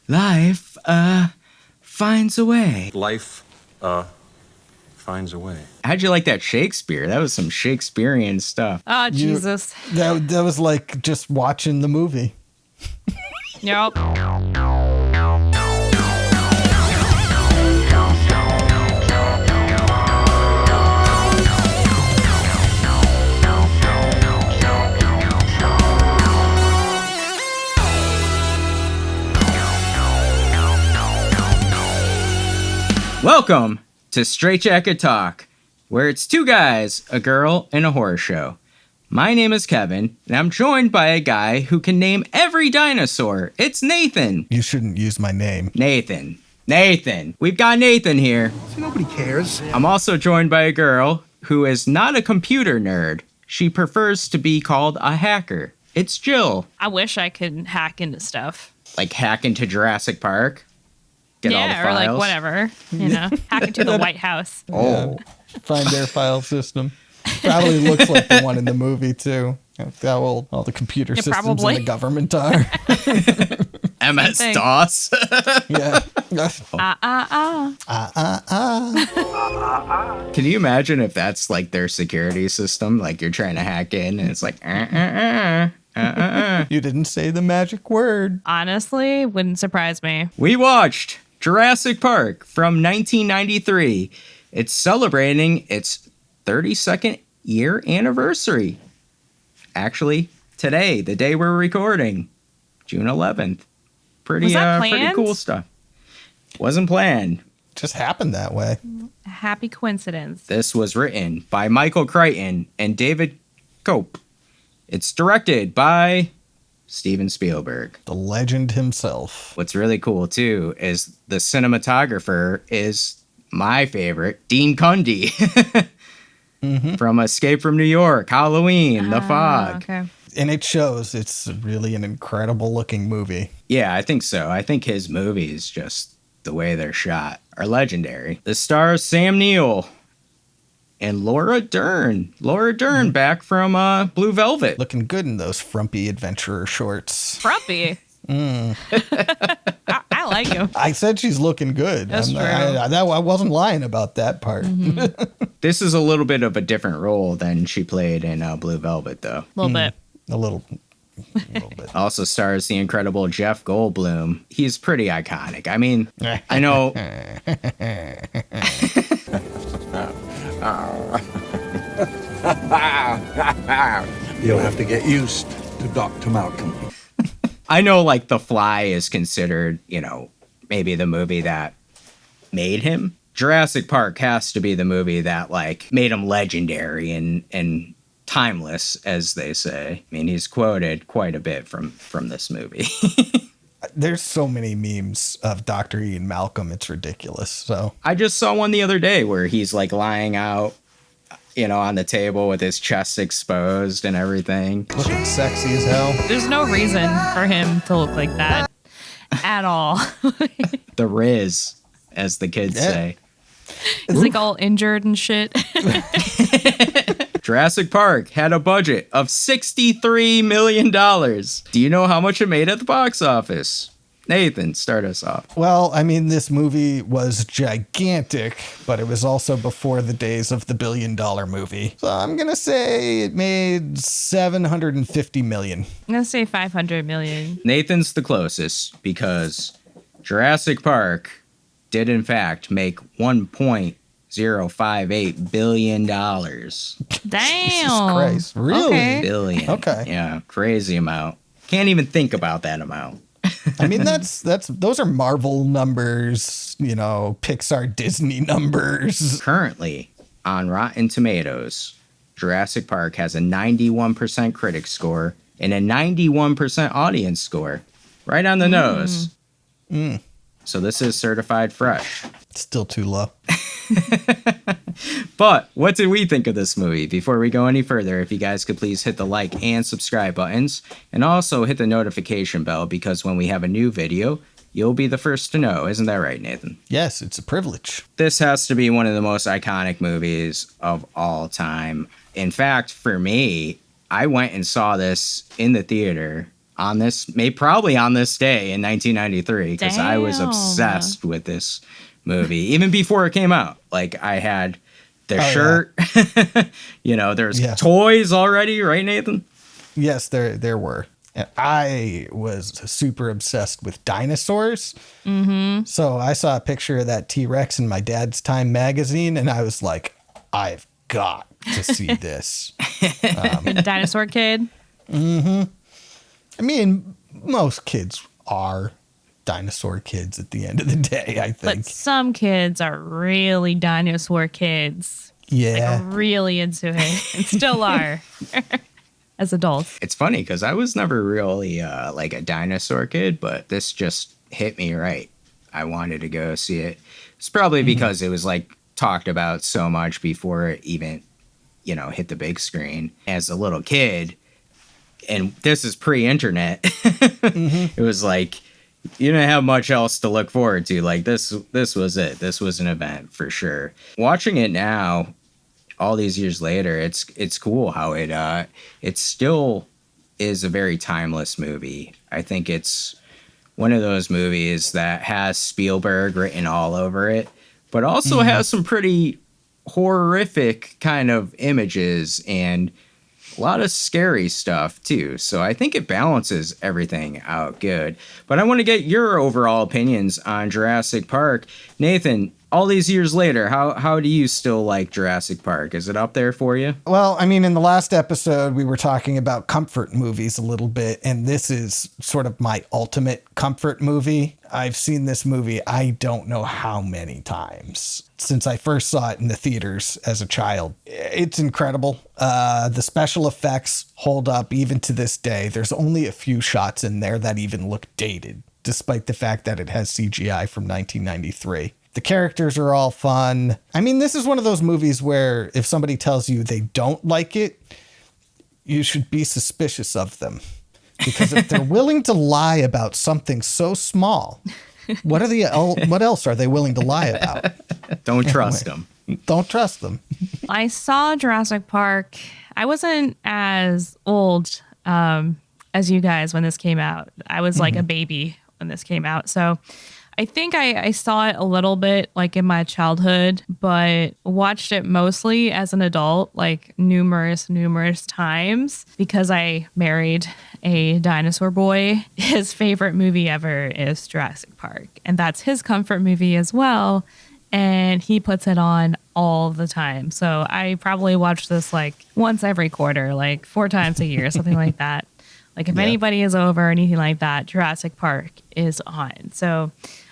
Life, finds a way. Life, finds a way. How'd you like that Shakespeare? That was some Shakespearean stuff. Oh, Jesus. That was like just watching the movie. Yep. Welcome to Straight Jacket Talk, where it's two guys, a girl, and a horror show. My name is Kevin, and I'm joined by a guy who can name every dinosaur. It's Nathan. You shouldn't use my name. Nathan. We've got Nathan here. Nobody cares. I'm also joined by a girl who is not a computer nerd. She prefers to be called a hacker. It's Gill. I wish I could hack into stuff. Like hack into Jurassic Park? Get all the Yeah, or files? like whatever. You know, hack into the White House. Oh. Find their file system. Probably looks like the one in the movie, too. How old all the computer systems probably. in the government are. MS-DOS. Yeah. Can you imagine if that's like their security system? Like you're trying to hack in and it's like, You didn't say the magic word. Honestly, wouldn't surprise me. We watched Jurassic Park from 1993. It's celebrating its 32nd year anniversary. Actually, today, the day we're recording, June 11th. Pretty cool stuff. Wasn't planned. Just happened that way. A happy coincidence. This was written by Michael Crichton and David Cope. It's directed by Steven Spielberg. The legend himself. What's really cool, too, is the cinematographer is my favorite, Dean Cundy. From Escape from New York, Halloween, The Fog. Okay. And it shows. It's really an incredible looking movie. Yeah, I think so. I think his movies, just the way they're shot, are legendary. The stars Sam Neill and Laura Dern. Back from Blue Velvet. Looking good in those frumpy adventurer shorts. Frumpy. I like him. I said she's looking good. That's true. I wasn't lying about that part. This is a little bit of a different role than she played in Blue Velvet, though. A little bit. A little bit. Also stars the incredible Jeff Goldblum. He's pretty iconic. I mean, I know. You'll have to get used to Dr. Malcolm. I know, like, The Fly is considered, maybe the movie that made him. Jurassic Park has to be the movie that, like, made him legendary and timeless, as they say. I mean, he's quoted quite a bit from this movie. There's so many memes of Dr. Ian Malcolm. It's ridiculous. So I just saw one the other day where he's, like, lying out, on the table with his chest exposed and everything. looking sexy as hell. There's no reason for him to look like that at all. The Riz, as the kids say. It's like all injured and shit. Jurassic Park had a budget of $63 million. Do you know how much it made at the box office? Nathan, start us off. Well, I mean, this movie was gigantic, but it was also before the days of the $1 billion movie. So I'm going to say it made $750 million. I'm going to say 500 million. Nathan's the closest because Jurassic Park did, in fact, make $1.058 billion. Damn. Jesus Christ. Really? Okay. Billion. Okay. Yeah, crazy amount. Can't even think about that amount. I mean, those are Marvel numbers, Pixar, Disney numbers. Currently, on Rotten Tomatoes, Jurassic Park has a 91% critic score and a 91% audience score. Right on the nose. So this is certified fresh. Still too low. But what did we think of this movie? Before we go any further, if you guys could please hit the like and subscribe buttons and also hit the notification bell, because when we have a new video, you'll be the first to know. Isn't that right, Nathan? Yes, it's a privilege. This has to be one of the most iconic movies of all time. In fact, for me, I went and saw this in the theater probably on this day in 1993, because I was Damn. obsessed with this movie even before it came out. Like, I had the shirt, there's toys already, right, Nathan? Yes, there were. And I was super obsessed with dinosaurs. Mm-hmm. So I saw a picture of that T-Rex in my dad's Time magazine, and I was like, I've got to see this. You're the dinosaur kid. Mm-hmm. I mean, most kids are dinosaur kids at the end of the day, I think. But some kids are really dinosaur kids. Yeah. Like, really into it, and still are. As adults. It's funny because I was never really like a dinosaur kid, but this just hit me right. I wanted to go see it. It's probably because it was like talked about so much before it even, hit the big screen. As a little kid, and this is pre-internet, it was like you didn't have much else to look forward to. Like this was it. This was an event for sure. Watching it now, all these years later, it's cool how it still is a very timeless movie. I think it's one of those movies that has Spielberg written all over it, but also has some pretty horrific kind of images and a lot of scary stuff too. So I think it balances everything out good. But I want to get your overall opinions on Jurassic Park. Nathan, all these years later, how do you still like Jurassic Park? Is it up there for you? Well, I mean, in the last episode, we were talking about comfort movies a little bit, and this is sort of my ultimate comfort movie. I've seen this movie, I don't know how many times since I first saw it in the theaters as a child. It's incredible. The special effects hold up even to this day. There's only a few shots in there that even look dated, despite the fact that it has CGI from 1993. The characters are all fun. I mean, this is one of those movies where if somebody tells you they don't like it, you should be suspicious of them. Because if they're willing to lie about something so small, what else are they willing to lie about? Don't trust them. Don't trust them. I saw Jurassic Park. I wasn't as old as you guys when this came out. I was like a baby when this came out. So I think I saw it a little bit like in my childhood, but watched it mostly as an adult, like numerous times because I married a dinosaur boy. His favorite movie ever is Jurassic Park, and that's his comfort movie as well. And he puts it on all the time. So I probably watch this like once every quarter, like 4 times a year, something like that. Like if anybody is over or anything like that, Jurassic Park is on. So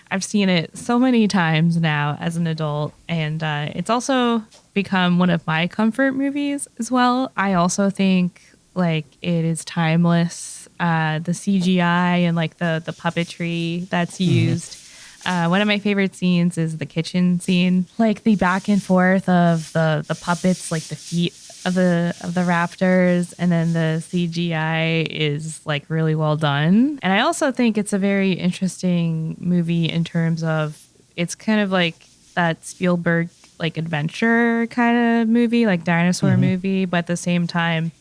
I've seen it so many times now as an adult, and it's also become one of my comfort movies as well. I also think like it is timeless. The CGI and like the puppetry that's used. One of my favorite scenes is the kitchen scene, like the back and forth of the puppets, like the feet of the raptors, and then the CGI is like really well done. And I also think it's a very interesting movie in terms of it's kind of like that Spielberg like adventure kind of movie, like dinosaur movie, but at the same time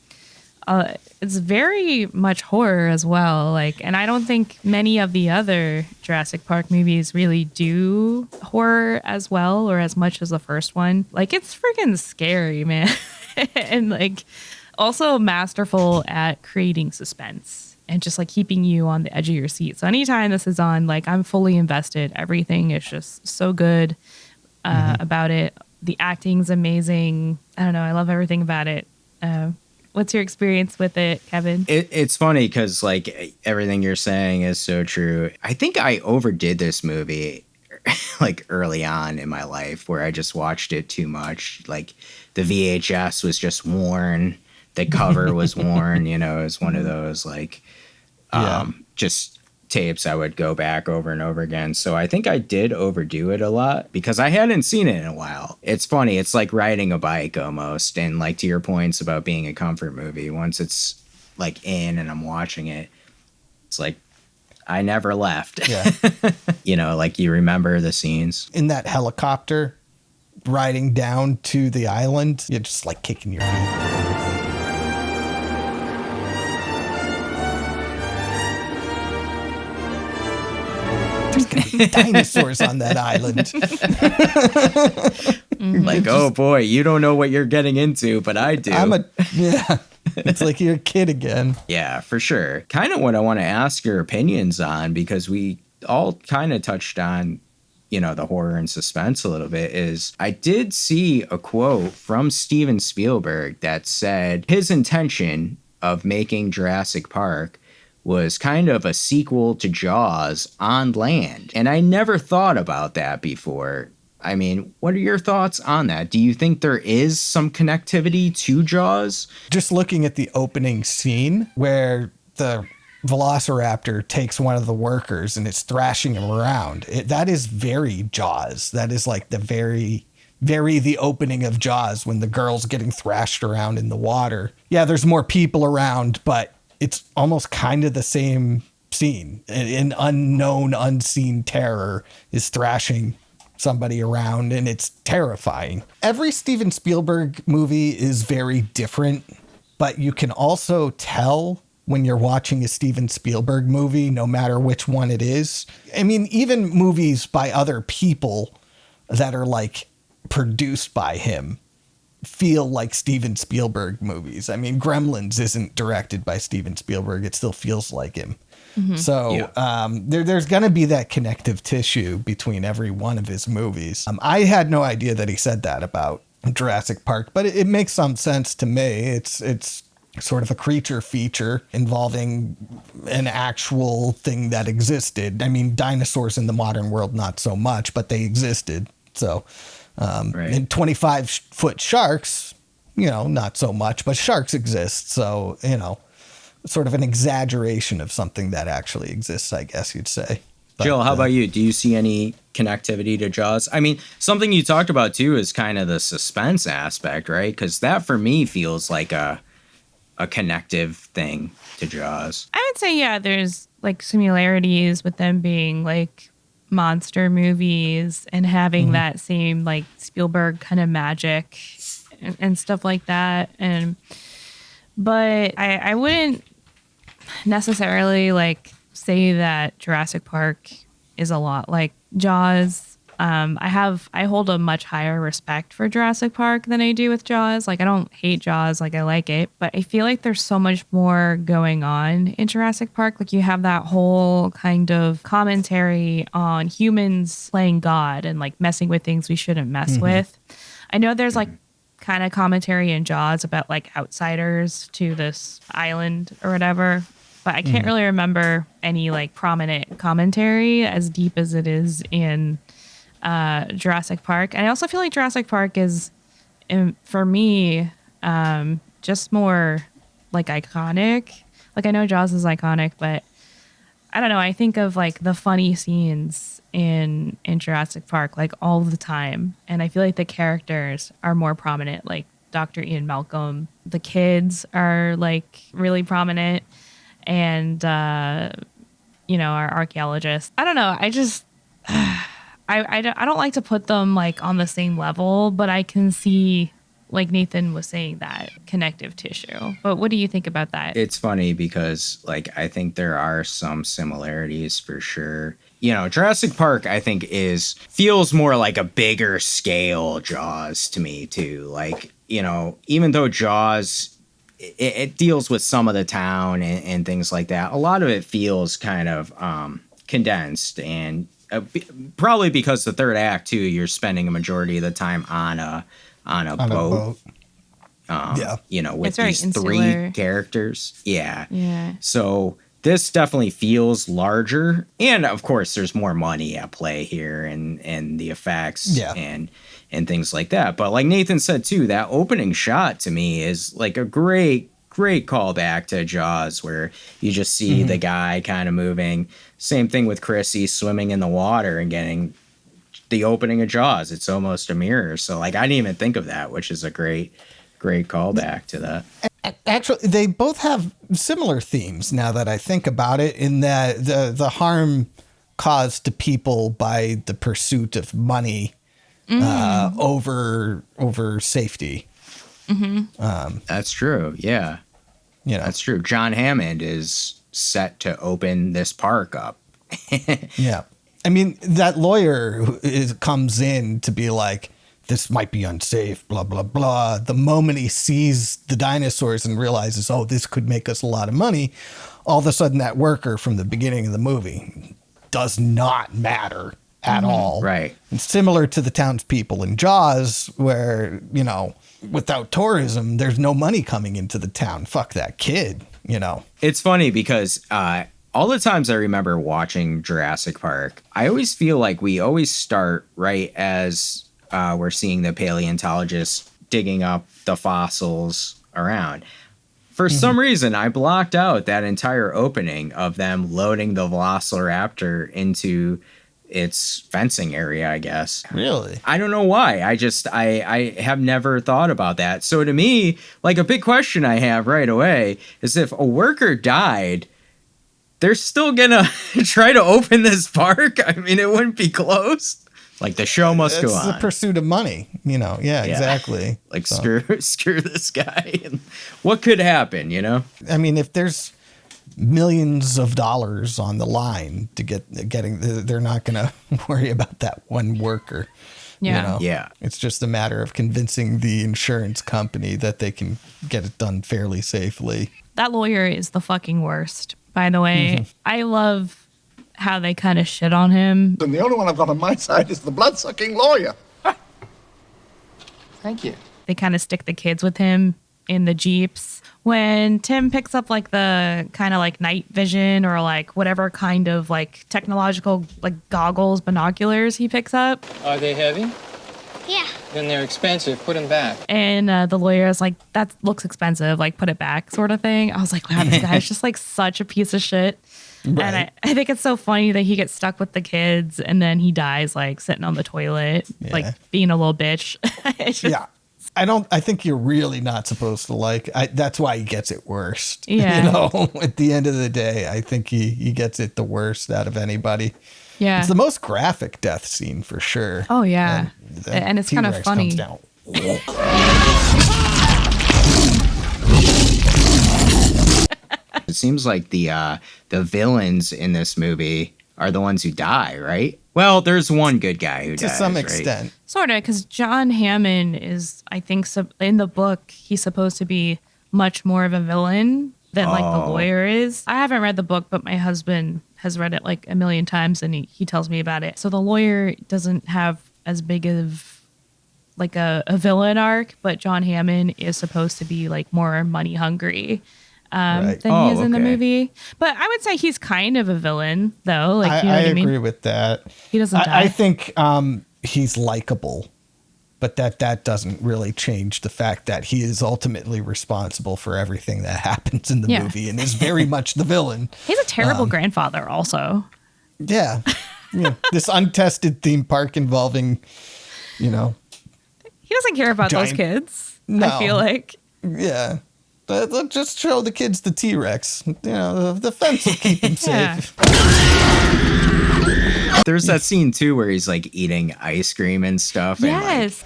it's very much horror as well. Like, and I don't think many of the other Jurassic Park movies really do horror as well or as much as the first one. Like, it's freaking scary, man. And like also masterful at creating suspense and just like keeping you on the edge of your seat. So anytime this is on, like I'm fully invested. Everything is just so good about it. The acting's amazing. I don't know. I love everything about it. What's your experience with it, Kevin? It's funny because like everything you're saying is so true. I think I overdid this movie like early on in my life where I just watched it too much. Like the VHS was just worn. The cover was worn, you know, it's one of those like just tapes I would go back over and over again. So I think I did overdo it a lot because I hadn't seen it in a while. It's funny. It's like riding a bike almost. And like to your points about being a comfort movie, once it's like in and I'm watching it, it's like I never left. Yeah. You know, like you remember the scenes. In that helicopter riding down to the island, you're just like kicking your feet. going to be dinosaurs on that island. Like, oh boy, you don't know what you're getting into, but I do. Yeah. It's like you're a kid again. Yeah, for sure. Kind of what I want to ask your opinions on, because we all kind of touched on, the horror and suspense a little bit, is I did see a quote from Steven Spielberg that said his intention of making Jurassic Park was kind of a sequel to Jaws on land. And I never thought about that before. I mean, what are your thoughts on that? Do you think there is some connectivity to Jaws? Just looking at the opening scene where the Velociraptor takes one of the workers and it's thrashing him around, that is very Jaws. That is like the very the opening of Jaws when the girl's getting thrashed around in the water. Yeah, there's more people around, but it's almost kind of the same scene. An unknown, unseen terror is thrashing somebody around, and it's terrifying. Every Steven Spielberg movie is very different, but you can also tell when you're watching a Steven Spielberg movie, no matter which one it is. I mean, even movies by other people that are like produced by him feel like Steven Spielberg movies. I mean, Gremlins isn't directed by Steven Spielberg. It still feels like him. Mm-hmm. So there's going to be that connective tissue between every one of his movies. I had no idea that he said that about Jurassic Park, but it makes some sense to me. It's sort of a creature feature involving an actual thing that existed. I mean, dinosaurs in the modern world, not so much, but they existed. So, and 25-foot sharks, not so much, but sharks exist. So, sort of an exaggeration of something that actually exists, I guess you'd say. But, Jill, how about you? Do you see any connectivity to Jaws? I mean, something you talked about too is kind of the suspense aspect, right? Because that for me feels like a connective thing to Jaws. I would say, yeah, there's like similarities with them being like monster movies and having that same like Spielberg kind of magic and stuff like that. But I wouldn't necessarily like say that Jurassic Park is a lot like Jaws. I hold a much higher respect for Jurassic Park than I do with Jaws. Like, I don't hate Jaws, like I like it, but I feel like there's so much more going on in Jurassic Park. Like, you have that whole kind of commentary on humans playing God and like messing with things we shouldn't mess with. I know there's like kind of commentary in Jaws about like outsiders to this island or whatever, but I can't really remember any like prominent commentary as deep as it is in Jurassic Park. And I also feel like Jurassic Park is, for me, just more like iconic. Like, I know Jaws is iconic, but I don't know. I think of like the funny scenes in Jurassic Park like all the time, and I feel like the characters are more prominent. Like Dr. Ian Malcolm, the kids are like really prominent, and our archaeologists. I don't know. I just I don't like to put them like on the same level, but I can see, like Nathan was saying, that connective tissue. But what do you think about that? It's funny because like I think there are some similarities for sure. Jurassic Park, I think, feels more like a bigger scale Jaws to me too. Like, even though Jaws, it deals with some of the town and things like that, a lot of it feels kind of condensed, and probably because the third act too, you're spending a majority of the time on a boat. With these insular. 3 characters. Yeah. Yeah. So this definitely feels larger, and of course there's more money at play here and the effects and things like that. But like Nathan said too, that opening shot to me is like a great callback to Jaws, where you just see the guy kind of moving. Same thing with Chrissy swimming in the water and getting the opening of Jaws. It's almost a mirror. So like I didn't even think of that, which is a great callback to that. Actually, they both have similar themes now that I think about it, in that the harm caused to people by the pursuit of money over safety. That's true. Yeah. That's true. John Hammond is set to open this park up. Yeah. I mean, that lawyer comes in to be like, this might be unsafe, blah, blah, blah. The moment he sees the dinosaurs and realizes, oh, this could make us a lot of money, all of a sudden that worker from the beginning of the movie does not matter at all. Right. It's similar to the townspeople in Jaws where, without tourism, there's no money coming into the town. Fuck that kid, It's funny because all the times I remember watching Jurassic Park, I always feel like we always start right as we're seeing the paleontologists digging up the fossils around. For some reason, I blocked out that entire opening of them loading the Velociraptor into its fencing area, I guess. Really? I don't know why. I have never thought about that. So to me, like a big question I have right away is if a worker died, they're still gonna try to open this park? I mean, it wouldn't be closed. Like the show must go on. It's the pursuit of money, Yeah, exactly. Like screw this guy. And what could happen, I mean, if there's millions of dollars on the line to getting, they're not going to worry about that one worker. Yeah. Yeah. It's just a matter of convincing the insurance company that they can get it done fairly safely. That lawyer is the fucking worst, by the way. I love how they kind of shit on him. And the only one I've got on my side is the blood-sucking lawyer. Thank you. They kind of stick the kids with him in the Jeeps. When Tim picks up like the kind of like night vision or like whatever kind of like technological like goggles, binoculars he picks up. Are they heavy? Yeah. Then they're expensive. Put them back. And the lawyer is like, that looks expensive, like put it back sort of thing. I was like, wow, this guy is just like such a piece of shit. Right. And I think it's so funny that he gets stuck with the kids and then he dies like sitting on the toilet, like being a little bitch. Yeah. I think you're really not supposed to like, that's why he gets it worst. Yeah. At the end of the day, I think he gets it the worst out of anybody. Yeah. It's the most graphic death scene for sure. Oh, yeah. And it's kind of T-Rex funny. comes down. It seems like the villains in this movie are the ones who die, right? Well, there's one good guy who dies, to some right? extent. Sort of, because John Hammond is, I think, in the book, he's supposed to be much more of a villain than like the lawyer is. I haven't read the book, but my husband has read it like a million times and he tells me about it. So the lawyer doesn't have as big of like a villain arc, but John Hammond is supposed to be like more money hungry than he is in the movie. But I would say he's kind of a villain though. Like, I agree with that. He doesn't die. I think he's likable, but that doesn't really change the fact that he is ultimately responsible for everything that happens in the movie and is very much the villain. He's a terrible grandfather also. Yeah. This untested theme park involving, He doesn't care about those kids. No. I feel like. Yeah. Let's just show the kids the T-Rex. The fence will keep them safe. There's that scene too where he's like eating ice cream and stuff. Yes.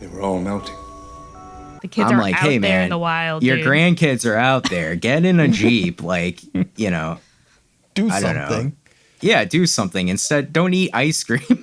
They were all melting. The kids I'm are like, out hey there man, in the wild. your dude. grandkids are out there. Get in a Jeep, like, Do I don't know. something. Yeah, do something. Instead, don't eat ice cream.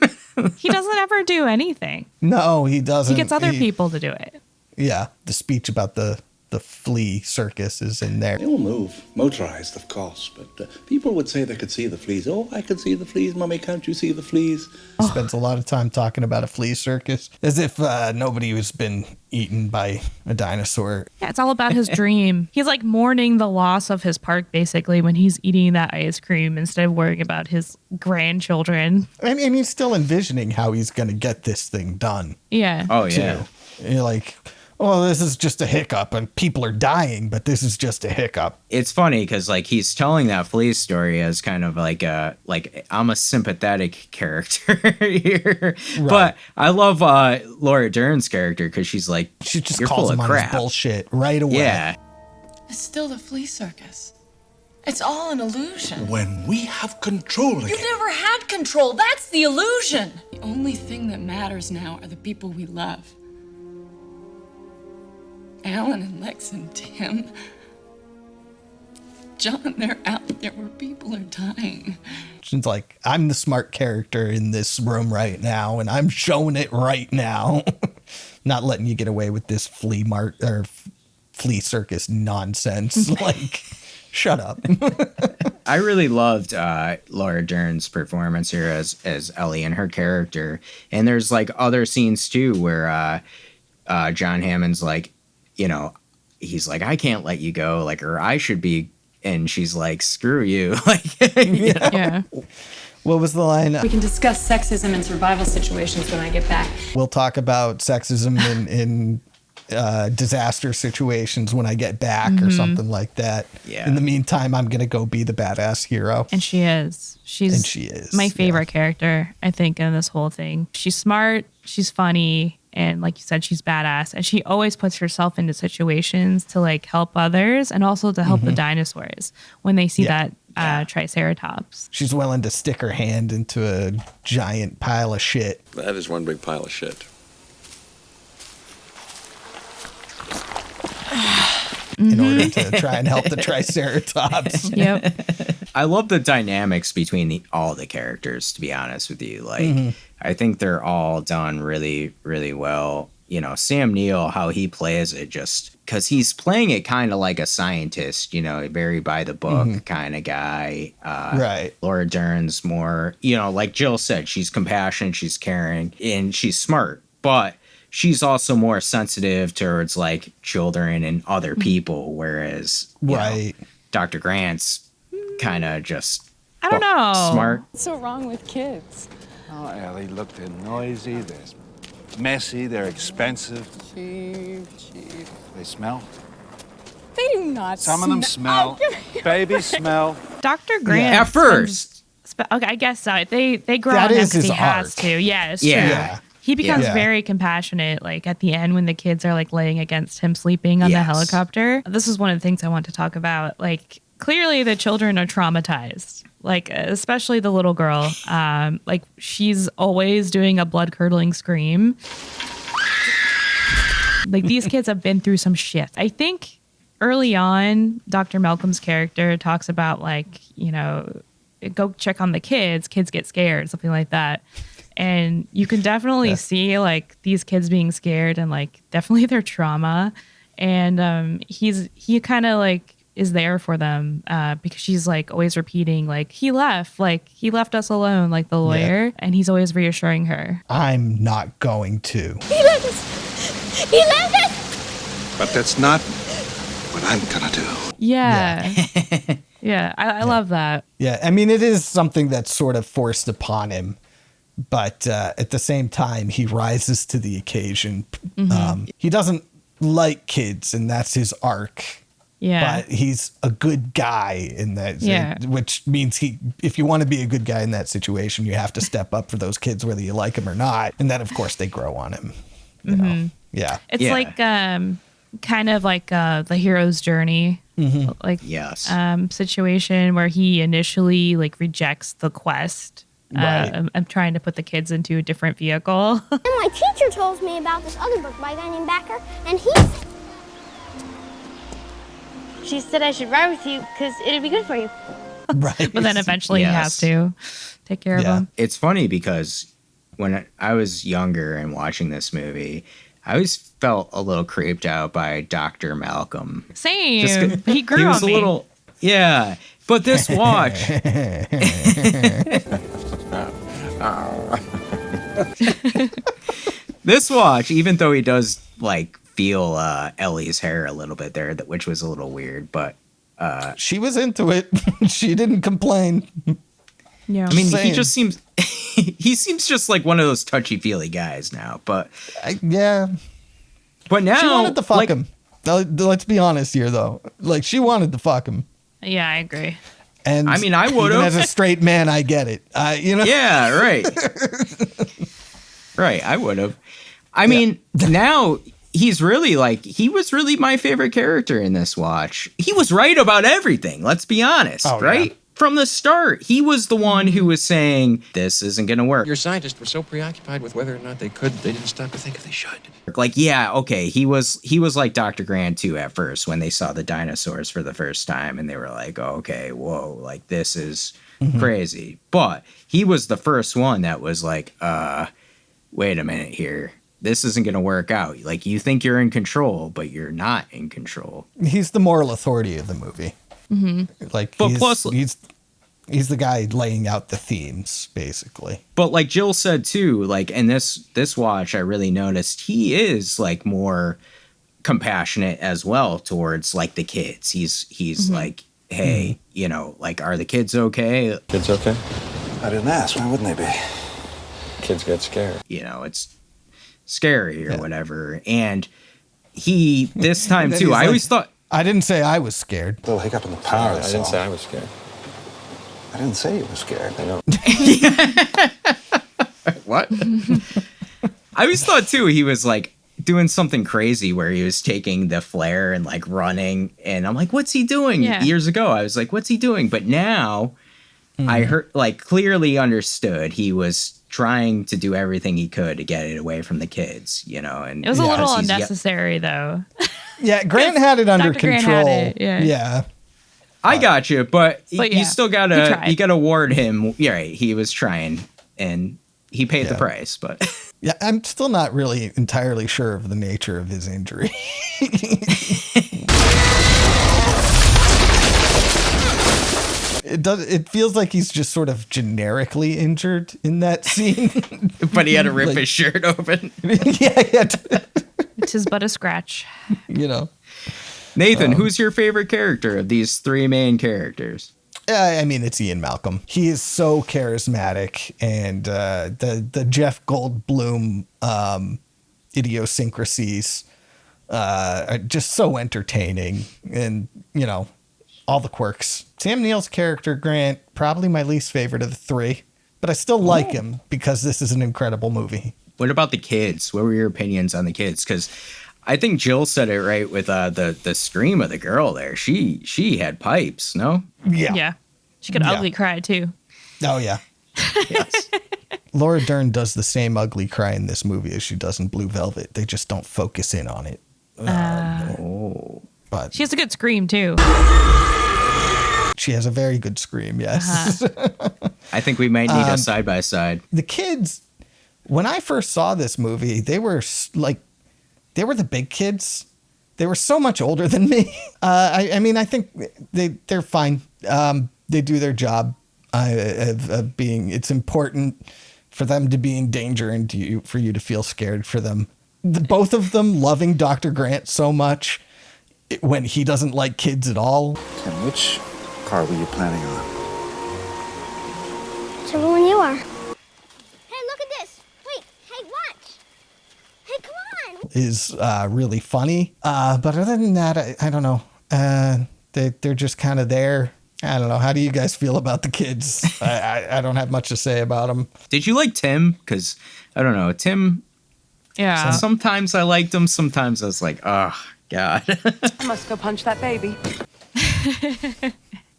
He doesn't ever do anything. No, he doesn't. He gets other people to do it. Yeah. The speech about the flea circus is in there. They all move, motorized, of course, but people would say they could see the fleas. Oh, I can see the fleas, Mummy, can't you see the fleas? Spends a lot of time talking about a flea circus, as if nobody has been eaten by a dinosaur. Yeah, it's all about his dream. He's like mourning the loss of his park basically when he's eating that ice cream instead of worrying about his grandchildren. I mean, he's still envisioning how he's going to get this thing done. Yeah. Oh yeah. You're like, oh, this is just a hiccup and people are dying, but this is just a hiccup. It's funny because like he's telling that flea story as kind of like I'm a sympathetic character here, Right. but I love Laura Dern's character because she's like, She just you're calls full him of on his crap. bullshit right away. Yeah, It's still the flea circus. It's all an illusion. When we have control again. You never had control. That's the illusion. The only thing that matters now are the people we love. Alan and Lex and Tim. John, they're out there where people are dying. She's like, I'm the smart character in this room right now, and I'm showing it right now. Not letting you get away with this flea circus nonsense. Like, shut up. I really loved Laura Dern's performance here as Ellie and her character. And there's like other scenes too where John Hammond's like, you know, he's like, I can't let you go, like, or I should be. And she's like, screw you. Like, you know? Yeah. What was the line? We can discuss sexism in survival situations when I get back. We'll talk about sexism in disaster situations when I get back or something like that. Yeah. In the meantime, I'm going to go be the badass hero. And she is. She's my favorite character, I think, in this whole thing. She's smart. She's funny. And like you said, she's badass. And she always puts herself into situations to like help others and also to help the dinosaurs when they see that Triceratops. She's willing to stick her hand into a giant pile of shit. That is one big pile of shit. In order to try and help the Triceratops. Yep. I love the dynamics between all the characters, to be honest with you. Like, I think they're all done really, really well. You know, Sam Neill, how he plays it, just because he's playing it kind of like a scientist, you know, very by the book kind of guy. Right. Laura Dern's more, you know, like Gill said, she's compassionate, she's caring, and she's smart. But she's also more sensitive towards like children and other people, whereas you know, Dr. Grant's kind of just I don't know. Smart. What's so wrong with kids? Oh, Ellie, look, they're noisy, they're messy, they're expensive. Cheap. They smell. They do not Some of them smell. Babies smell. Dr. Grant. At first. Okay, I guess so. They grow That on him is because his he has arc. to. Yeah, it's Yeah. true. He becomes Yeah. very compassionate, like at the end when the kids are like laying against him sleeping on the helicopter. This is one of the things I want to talk about. Like, clearly the children are traumatized. Like, especially the little girl. Like, she's always doing a blood-curdling scream. Like, these kids have been through some shit. I think early on, Dr. Malcolm's character talks about, like, you know, go check on the kids. Kids get scared, something like that. And you can definitely see, like, these kids being scared and, like, definitely their trauma. And he kind of, like, is there for them because she's, like, always repeating, like, he left us alone, like the lawyer. Yeah. And he's always reassuring her. I'm not going to. He left us! He left us! But that's not what I'm gonna do. Yeah. Yeah, I love that. Yeah, I mean, it is something that's sort of forced upon him. But at the same time, he rises to the occasion. He doesn't like kids, and that's his arc. Yeah. But he's a good guy in that, which means if you want to be a good guy in that situation, you have to step up for those kids, whether you like them or not. And then, of course, they grow on him. You know? Yeah. It's like kind of like the hero's journey. Like situation where he initially like rejects the quest. Right. I'm trying to put the kids into a different vehicle. And my teacher told me about this other book by a guy named Backer, and she said I should ride with you because it'd be good for you. Right. But then eventually he has to take care of him. It's funny because when I was younger and watching this movie, I always felt a little creeped out by Dr. Malcolm. Same. He grew he was on a me. little, yeah. But this watch, even though he does like feel Ellie's hair a little bit there, which was a little weird, but she was into it. She didn't complain. Yeah, I mean, he just seems he seems just like one of those touchy-feely guys now. But yeah, but now she wanted to fuck him. Let's be honest here, though. Like, she wanted to fuck him. Yeah, I agree. And I mean, I would have. As a straight man, I get it. You know. Yeah. Right. Right. I would have. I mean, now he's really like, he was really my favorite character in this watch. He was right about everything. Let's be honest. Right. From the start, he was the one who was saying, this isn't going to work. Your scientists were so preoccupied with whether or not they could, they didn't stop to think if they should. Like, yeah, okay, he was like Dr. Grant too at first when they saw the dinosaurs for the first time, and they were like, oh, okay, whoa, like this is crazy. But he was the first one that was like, wait a minute here. This isn't going to work out. Like, you think you're in control, but you're not in control. He's the moral authority of the movie. Like, But he's the guy laying out the themes, basically. But like Gill said too, like in this watch, I really noticed he is like more compassionate as well towards like the kids. He's like, hey, you know, like, are the kids okay? Kids okay? I didn't ask. Why wouldn't they be? Kids get scared. You know, it's scary or whatever. And he, this time too, I always thought, I didn't say I was scared. Little hiccup in the power. I didn't say I was scared. I didn't say you were scared. I know. what? I always thought too, he was like doing something crazy where he was taking the flare and like running. And I'm like, what's he doing? Yeah. Years ago, I was like, what's he doing? But now I heard, like, clearly understood he was trying to do everything he could to get it away from the kids, you know. And It was a little because he's unnecessary, though. Yeah, Grant had it under Dr. Grant control. had it, yeah. I got you, but yeah, you still he gotta tried. award him. Yeah, right, he was trying, and he paid the price. But Yeah, I'm still not really entirely sure of the nature of his injury. It feels like he's just sort of generically injured in that scene. but he had to rip his shirt open. yeah. It is but a scratch. You know. Nathan, who's your favorite character of these three main characters? I mean, it's Ian Malcolm. He is so charismatic, and the Jeff Goldblum idiosyncrasies are just so entertaining, and you know, all the quirks. Sam Neill's character, Grant, probably my least favorite of the three, but I still like him because this is an incredible movie. What about the kids? What were your opinions on the kids? Because I think Jill said it right with the scream of the girl there. She had pipes, no? Yeah. She could ugly cry, too. Oh, yeah. Yes. Laura Dern does the same ugly cry in this movie as she does in Blue Velvet. They just don't focus in on it. But She has a good scream, too. she has a very good scream, yes. I think we might need a side-by-side. The kids, when I first saw this movie, they were the big kids. They were so much older than me. I mean, I think they're fine. They do their job of being. It's important for them to be in danger and for you to feel scared for them. Both of them loving Dr. Grant so much when he doesn't like kids at all. And which car were you planning on? Whichever one you are. Hey, look at this. Wait, hey, watch. Hey, come on. Is really funny. But other than that, I don't know. They're just kind of there. I don't know. How do you guys feel about the kids? I don't have much to say about them. Did you like Tim? Because, I don't know, Tim, Yeah. sometimes I liked him. Sometimes I was like, oh, God. I must go punch that baby.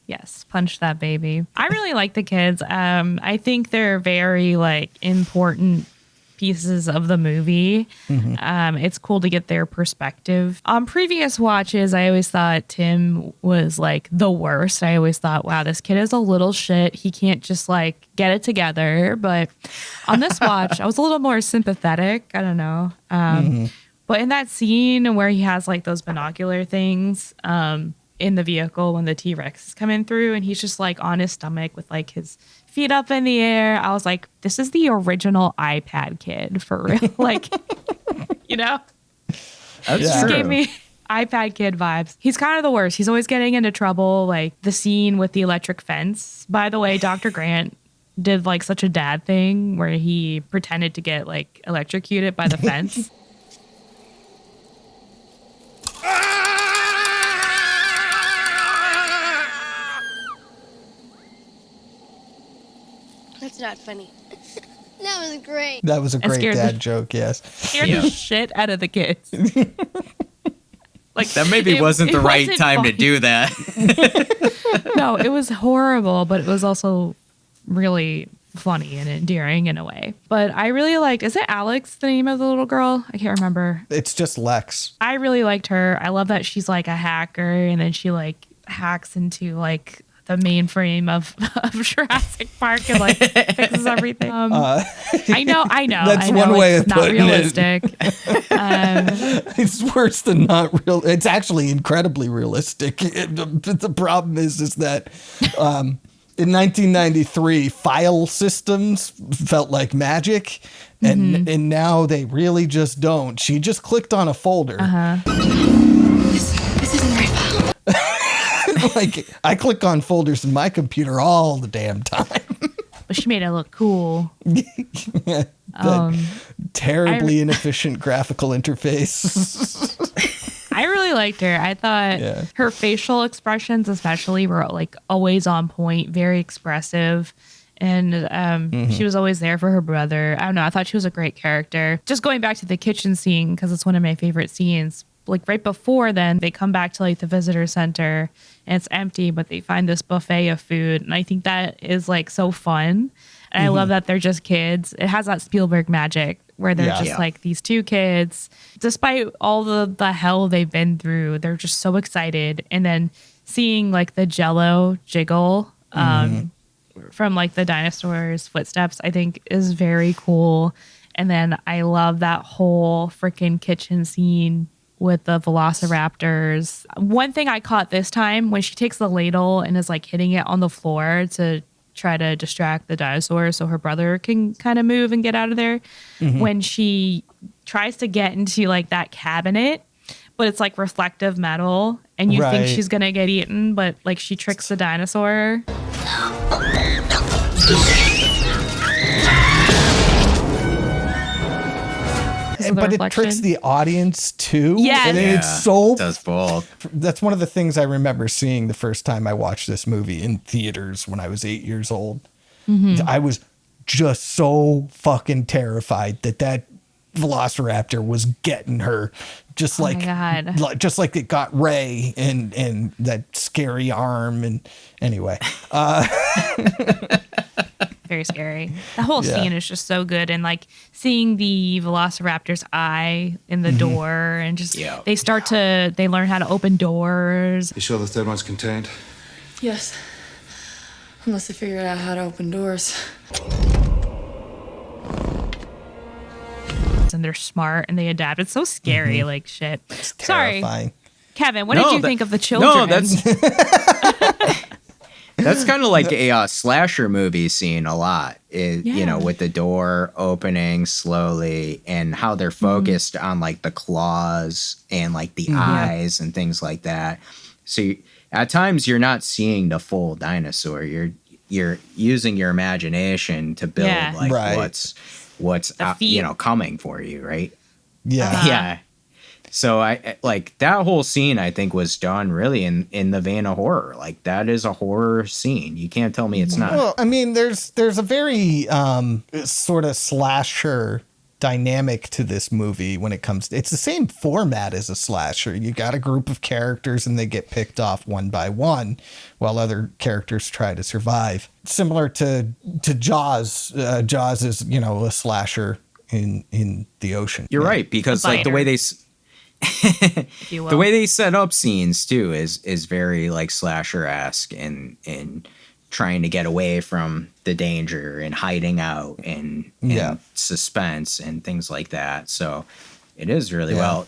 Yes, punch that baby. I really like the kids. I think they're very like important pieces of the movie. It's cool to get their perspective. On previous watches, I always thought Tim was like the worst. I always thought, wow, this kid is a little shit. He can't just like get it together. But on this watch, I was a little more sympathetic. I don't know. But in that scene where he has like those binocular things, in the vehicle when the T-Rex is coming through and he's just like on his stomach with like his feet up in the air. I was like, this is the original iPad kid for real. Like, you know, That's just true. gave me iPad kid vibes. He's kind of the worst. He's always getting into trouble. Like the scene with the electric fence. By the way, Dr. Grant did like such a dad thing where he pretended to get like electrocuted by the fence. That's not funny. That was great. That was a great scared dad joke, yes. Scared the shit out of the kids. Like that maybe wasn't the right time to do that. No, it was horrible, but it was also really funny and endearing in a way. But I really liked, is it Alex, the name of the little girl? I can't remember. It's just Lex. I really liked her. I love that she's like a hacker, and then she like hacks into like the mainframe of Jurassic Park and like fixes everything. I know. That's one way of not putting realistic. It's worse than not real. It's actually incredibly realistic. But the problem is that in 1993, file systems felt like magic, and now they really just don't. She just clicked on a folder. This isn't right. Like, I click on folders in my computer all the damn time. But she made it look cool. Terribly inefficient graphical interface. I really liked her. I thought her facial expressions especially were like always on point, very expressive. And she was always there for her brother. I don't know. I thought she was a great character. Just going back to the kitchen scene, because it's one of my favorite scenes. Like right before then, they come back to like the visitor center and it's empty, but they find this buffet of food. And I think that is like so fun. And I love that they're just kids. It has that Spielberg magic where they're just like these two kids. Despite all the hell they've been through, they're just so excited. And then seeing like the Jello jiggle from like the dinosaur's footsteps, I think is very cool. And then I love that whole freaking kitchen scene with the velociraptors. One thing I caught this time, when she takes the ladle and is like hitting it on the floor to try to distract the dinosaur so her brother can kind of move and get out of there, when she tries to get into like that cabinet, but it's like reflective metal and you think she's gonna get eaten, but like she tricks the dinosaur. But it tricks the audience too. Yes. And it's so does both. That's one of the things I remember seeing the first time I watched this movie in theaters when I was 8 years old. I was just so fucking terrified that Velociraptor was getting her, just like it got Ray and that scary arm. And anyway, very scary. The whole scene is just so good. And like seeing the Velociraptor's eye in the door and just they learn how to open doors. You sure the third one's contained? Yes. Unless they figured out how to open doors. And they're smart and they adapt. It's so scary, like shit. It's terrifying. Sorry. Kevin, what did you think of the children? No, that's kind of like a slasher movie scene a lot. You know, with the door opening slowly and how they're focused on like the claws and like the eyes and things like that. So at times you're not seeing the full dinosaur. You're using your imagination to build what's coming for you, right? Yeah. So I like that whole scene. I think was done really in the vein of horror. Like that is a horror scene. You can't tell me it's not. Well, I mean, there's a very sort of slasher dynamic to this movie when it comes to, it's the same format as a slasher. You got a group of characters and they get picked off one by one while other characters try to survive. Similar to Jaws. Jaws is, a slasher in the ocean. You're right, because like the way they the way they set up scenes too is very like slasher-esque and trying to get away from the danger and hiding out and suspense and things like that. So it is really well.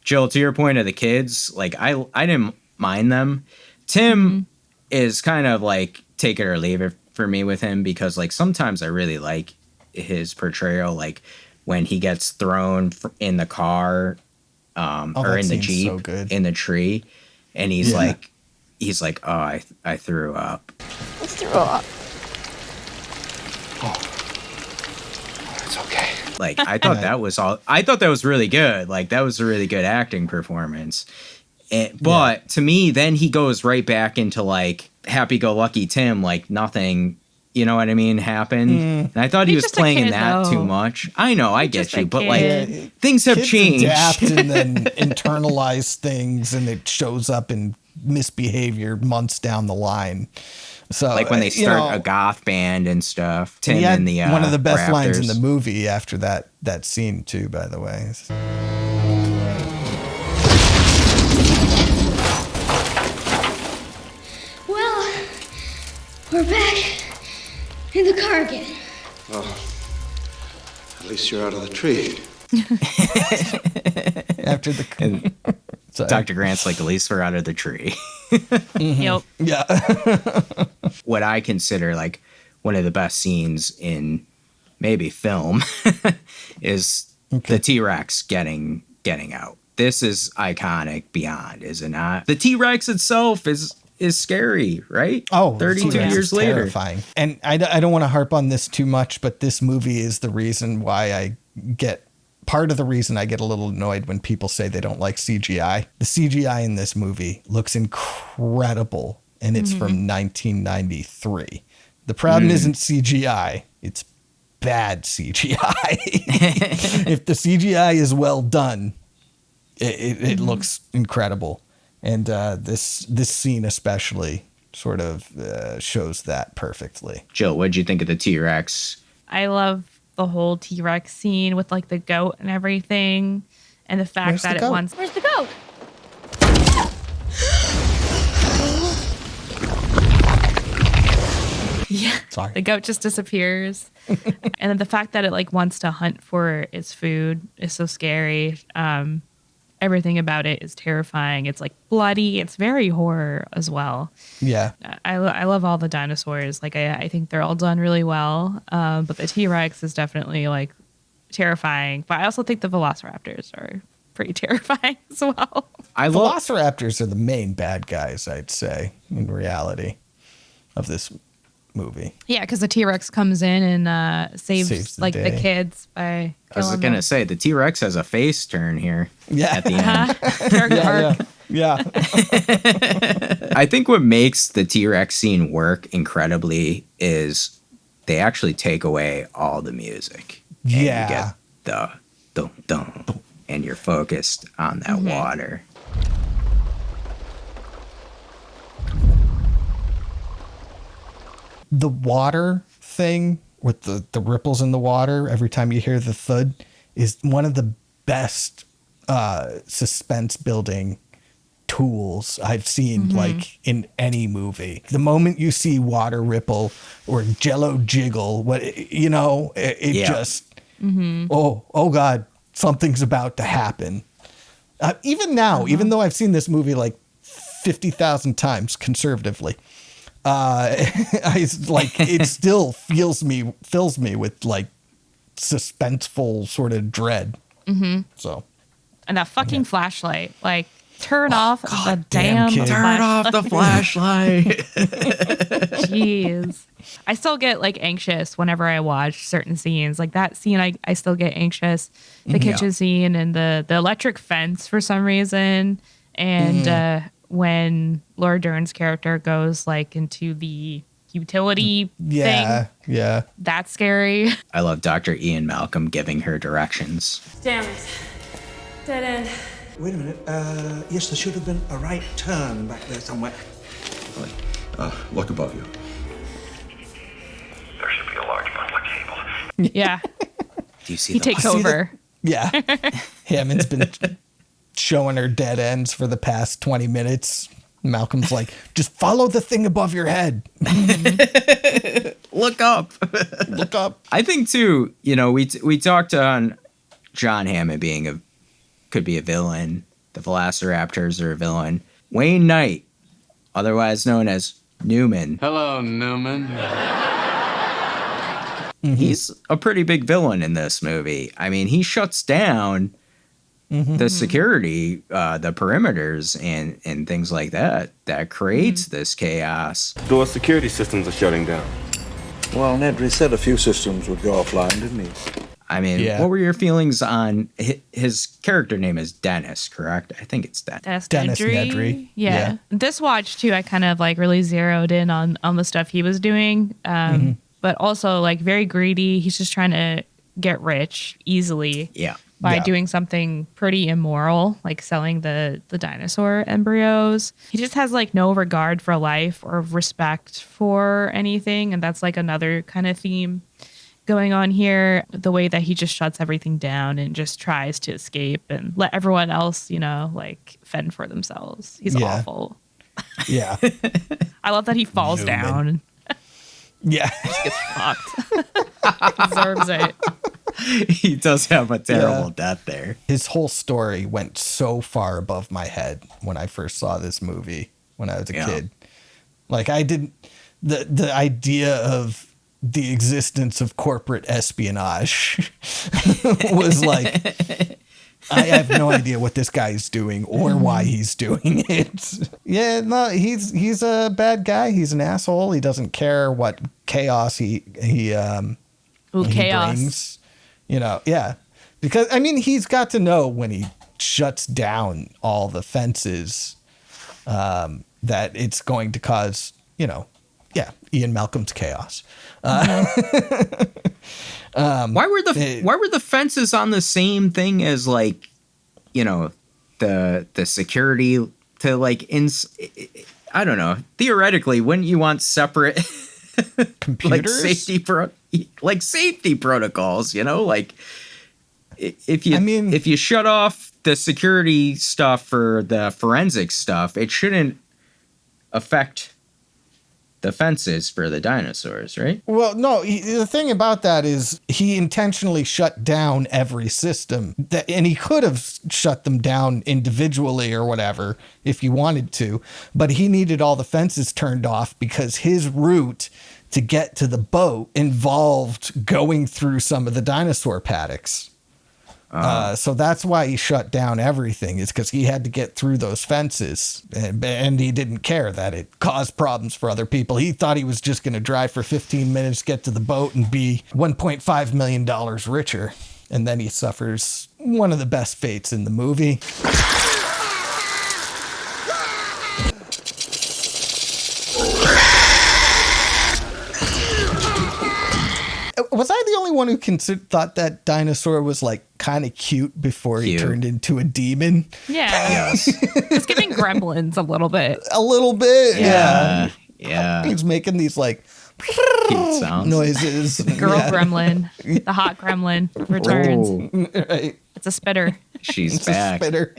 Jill, to your point of the kids, like I didn't mind them. Tim is kind of like take it or leave it for me with him, because like sometimes I really like his portrayal, like when he gets thrown in the car or in the Jeep in the tree, and he's like, oh, I threw up. I threw up. Oh, it's okay. Like I thought that was really good. Like that was a really good acting performance. But to me, then he goes right back into like happy-go-lucky Tim, like nothing you know what I mean, happen. And I thought he was playing that too much. I know, I get you, but like things have changed. Adapt and then internalize things, and it shows up in misbehavior months down the line. So like when they start a goth band and stuff. Tim and the one of the best Raptors. lines in the movie after that scene too, by the way. Well, we're back in the car again. Oh, at least you're out of the tree. After the... Dr. Grant's like, at least we're out of the tree. Yep. Yeah. What I consider like one of the best scenes in maybe film is the T-Rex getting out. This is iconic beyond, is it not? The T-Rex itself is scary, right? Oh, 32 years later. Terrifying. And I don't want to harp on this too much, but this movie is the reason why part of the reason I get a little annoyed when people say they don't like CGI. The CGI in this movie looks incredible, and it's from 1993. The problem isn't CGI, it's bad CGI. If the CGI is well done, it looks incredible. And this scene especially sort of shows that perfectly. Jill, what'd you think of the T-Rex? I love the whole T-Rex scene with like the goat and everything, and the fact that it wants... Where's the goat? Yeah. Sorry. The goat just disappears. And then the fact that it like wants to hunt for its food is so scary. Everything about it is terrifying. It's like bloody. It's very horror as well. Yeah. I love all the dinosaurs. Like I think they're all done really well. But the T-Rex is definitely like terrifying. But I also think the Velociraptors are pretty terrifying as well. Velociraptors are the main bad guys, I'd say, in reality, of this movie. Yeah, because the T-Rex comes in and saves like the kids by... I was going to say, the T-Rex has a face turn here at the end. Character arc. Yeah. I think what makes the T-Rex scene work incredibly is they actually take away all the music. And you get the dum-dum, and you're focused on that water. The water thing with the ripples in the water every time you hear the thud is one of the best suspense building tools I've seen like in any movie. The moment you see water ripple or jello jiggle, it just oh God, something's about to happen. Even now, even though I've seen this movie like 50,000 times conservatively, it still fills me with like suspenseful sort of dread. So, and that fucking flashlight, like turn off the damn damn kid. Turn off the flashlight. Jeez. I still get like anxious whenever I watch certain scenes. Like that scene, I still get anxious. The kitchen scene and the electric fence for some reason. And when Laura Dern's character goes like into the utility thing. Yeah. That's scary. I love Dr. Ian Malcolm giving her directions. Damn it. Dead end. Wait a minute. Yes, there should have been a right turn back there somewhere. Look above you. There should be a large bundle of cable. Yeah. Do you see He takes over. Hammond's been showing her dead ends for the past 20 minutes. Malcolm's like, just follow the thing above your head. Look up. Look up. I think too, we talked on John Hammond could be a villain. The Velociraptors are a villain. Wayne Knight, otherwise known as Newman. Hello, Newman. He's a pretty big villain in this movie. I mean, he shuts down the security, the perimeters and things like that creates this chaos. Door security systems are shutting down. Well, Nedry said a few systems would go offline, didn't he? I mean, what were your feelings on his character name is Dennis, correct? I think it's Dennis. Dennis Nedry. Yeah. This watch too, I kind of like really zeroed in on the stuff he was doing. but also like very greedy. He's just trying to get rich easily. Yeah. By doing something pretty immoral, like selling the dinosaur embryos. He just has like no regard for life or respect for anything. And that's like another kind of theme going on here. The way that he just shuts everything down and just tries to escape and let everyone else, you know, like fend for themselves. He's awful. Yeah. I love that he falls down. Yeah. Just gets fucked. Deserves it. He does have a terrible death there. His whole story went so far above my head when I first saw this movie when I was a kid. Like I didn't, the idea of the existence of corporate espionage was like, I have no idea what this guy's doing or why he's doing it. Yeah, no, he's a bad guy. He's an asshole. He doesn't care what chaos he brings. You know, yeah. Because, I mean, he's got to know when he shuts down all the fences that it's going to cause, you know, Ian Malcolm's chaos. Why were the fences on the same thing as, like, you know, the security to, like, I don't know. Theoretically, wouldn't you want separate computers? Like safety protocols, you know, like if you shut off the security stuff for the forensic stuff, it shouldn't affect the fences for the dinosaurs, right? Well, no, the thing about that is he intentionally shut down every system and he could have shut them down individually or whatever if he wanted to, but he needed all the fences turned off because his route to get to the boat involved going through some of the dinosaur paddocks. So that's why he shut down everything, is because he had to get through those fences, and he didn't care that it caused problems for other people. He thought he was just going to drive for 15 minutes, get to the boat, and be $1.5 million richer. And then he suffers one of the best fates in the movie. Was I the only one who thought that dinosaur was like kind of cute before he turned into a demon? Yeah. Yes. It's giving Gremlins a little bit. A little bit. Yeah. Yeah. He's making these like cute sounds. Noises. Girl gremlin. The hot gremlin returns. Right. It's a spitter. She's back. A spitter.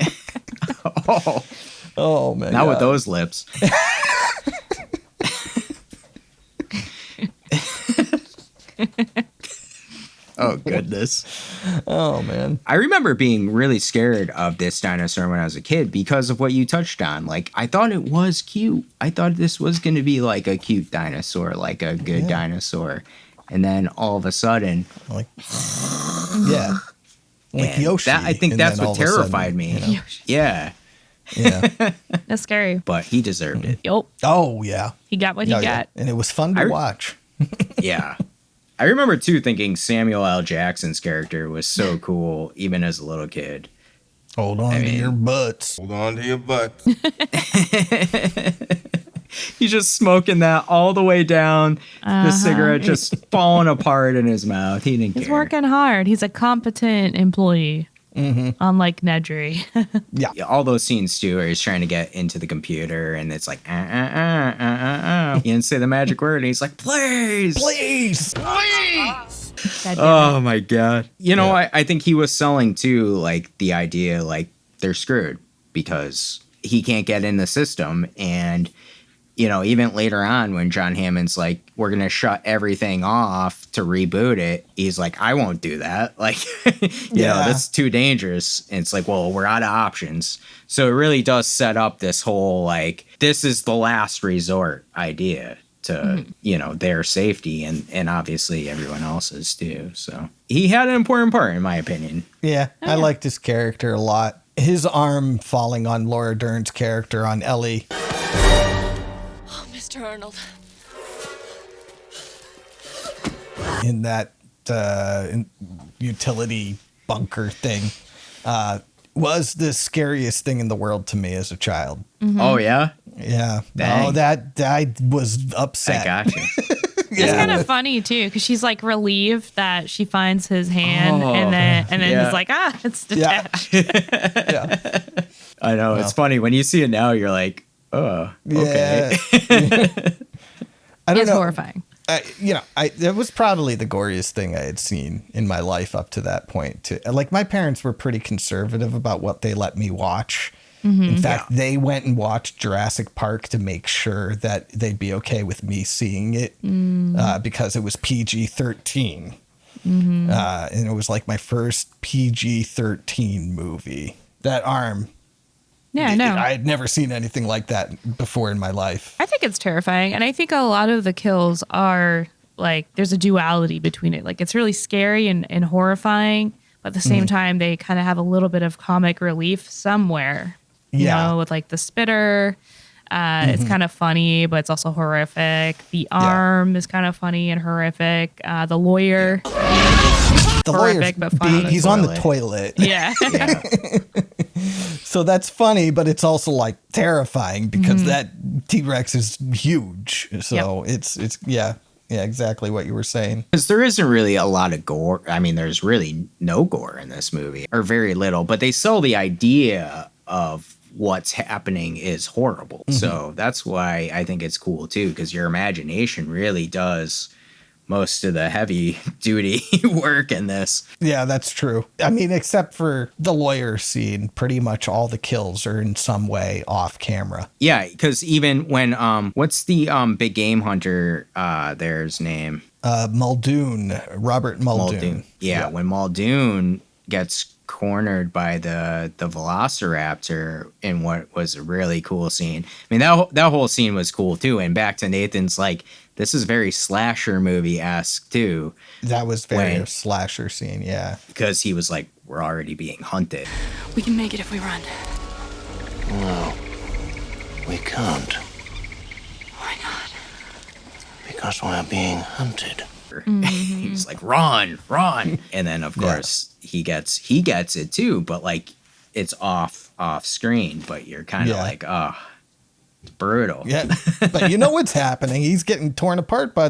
Oh man. Not with those lips. Oh, goodness. Oh, man. I remember being really scared of this dinosaur when I was a kid because of what you touched on. Like, I thought it was cute. I thought this was going to be like a cute dinosaur, like a good dinosaur. And then all of a sudden, like Yoshi. I think that's what terrified me. You know? Yeah. Yeah. That's scary. But he deserved it. Yep. Oh, yeah. He got what he got. Yeah. And it was fun to watch. Yeah. I remember, too, thinking Samuel L. Jackson's character was so cool, even as a little kid. Hold on to your butts. Hold on to your butts. He's just smoking that all the way down. The cigarette just falling apart in his mouth. He didn't care. He's working hard. He's a competent employee. Mm-hmm. Unlike Nedry. Yeah. All those scenes, too, where he's trying to get into the computer and it's like, He didn't say the magic word. And he's like, please. Please. Please. Oh, my God. You know, I think he was selling, too, like the idea, like they're screwed because he can't get in the system. And, you know, even later on when John Hammond's like, we're going to shut everything off to reboot it. He's like, I won't do that. Like, you know, that's too dangerous. And it's like, well, we're out of options. So it really does set up this whole, like, this is the last resort idea to, you know, their safety and obviously everyone else's too. So he had an important part, in my opinion. Yeah, I liked his character a lot. His arm falling on Laura Dern's character on Ellie. Mr. Arnold. In that utility bunker thing was the scariest thing in the world to me as a child. Mm-hmm. Oh, yeah? Yeah. Dang. Oh, that I was upset. I got you. It's kind of funny too, because she's like relieved that she finds his hand, and then he's like, it's detached. Yeah. I know, it's funny when you see it now. You're like, oh, okay. I don't it's know. horrifying. It was probably the goriest thing I had seen in my life up to that point. Too. Like, my parents were pretty conservative about what they let me watch. In fact, they went and watched Jurassic Park to make sure that they'd be okay with me seeing it because it was PG-13. And it was like my first PG-13 movie. That arm. Yeah, I know. I had never seen anything like that before in my life. I think it's terrifying. And I think a lot of the kills are like, there's a duality between it. Like, it's really scary and horrifying, but at the same time, they kind of have a little bit of comic relief somewhere. You know, with like the spitter. It's kind of funny, but it's also horrific. The arm is kind of funny and horrific. The lawyer. The horrific, but funny. He's on the toilet. Yeah. So that's funny, but it's also like terrifying because that T-Rex is huge. So it's exactly what you were saying. Because there isn't really a lot of gore. I mean, there's really no gore in this movie, or very little, but they sell the idea of what's happening is horrible. So that's why I think it's cool too, because your imagination really does most of the heavy duty work in this. Yeah, that's true. I mean, except for the lawyer scene, pretty much all the kills are in some way off camera. Yeah, because even when what's the big game hunter their's name? Muldoon, Robert Muldoon. Yeah, when Muldoon gets cornered by the Velociraptor in what was a really cool scene. I mean, that whole scene was cool too. And back to Nathan's, like, this is very slasher movie-esque too. That was very a slasher scene, yeah. Because he was like, we're already being hunted. We can make it if we run. No, we can't. Why not? Because we're being hunted. He's like, run. And then of course he gets it too, but like it's off screen, but you're kind of like, oh, it's brutal. Yeah. But you know what's happening. He's getting torn apart by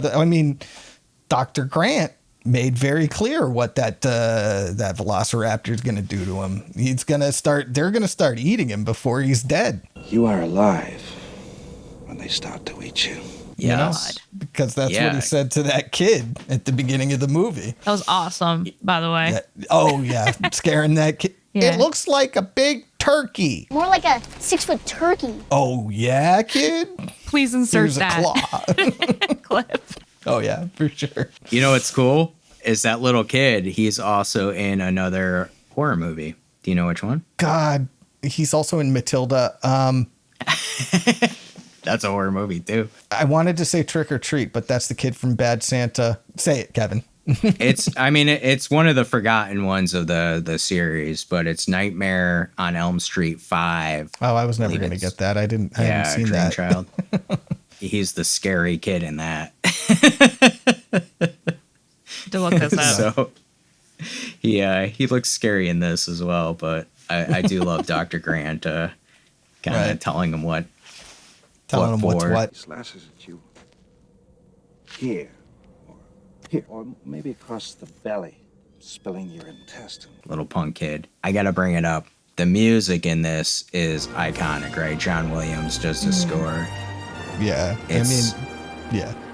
Dr. Grant made very clear what that Velociraptor is going to do to him. They're going to start eating him before he's dead. You are alive when they start to eat you. Yes. Because that's what he said to that kid at the beginning of the movie. That was awesome, by the way. Scaring that kid. Yeah. It looks like a big turkey. More like a 6-foot turkey. Oh, yeah, kid? Please insert Here's that. a claw. Clip. Oh, yeah, for sure. You know what's cool? Is that little kid, he's also in another horror movie. Do you know which one? God, he's also in Matilda. That's a horror movie, too. I wanted to say Trick or Treat, but that's the kid from Bad Santa. Say it, Kevin. It's one of the forgotten ones of the series, but it's Nightmare on Elm Street 5. Oh, I was never going to get that. I haven't seen that. Child. He's the scary kid in that. To look this up. So, he looks scary in this as well, but I do love Dr. Grant kind of telling him what. Telling him what's what. He slashes at you here, or here, or maybe across the belly, spilling your intestine. Little punk kid. I gotta bring it up. The music in this is iconic, right? John Williams does the score. Yeah,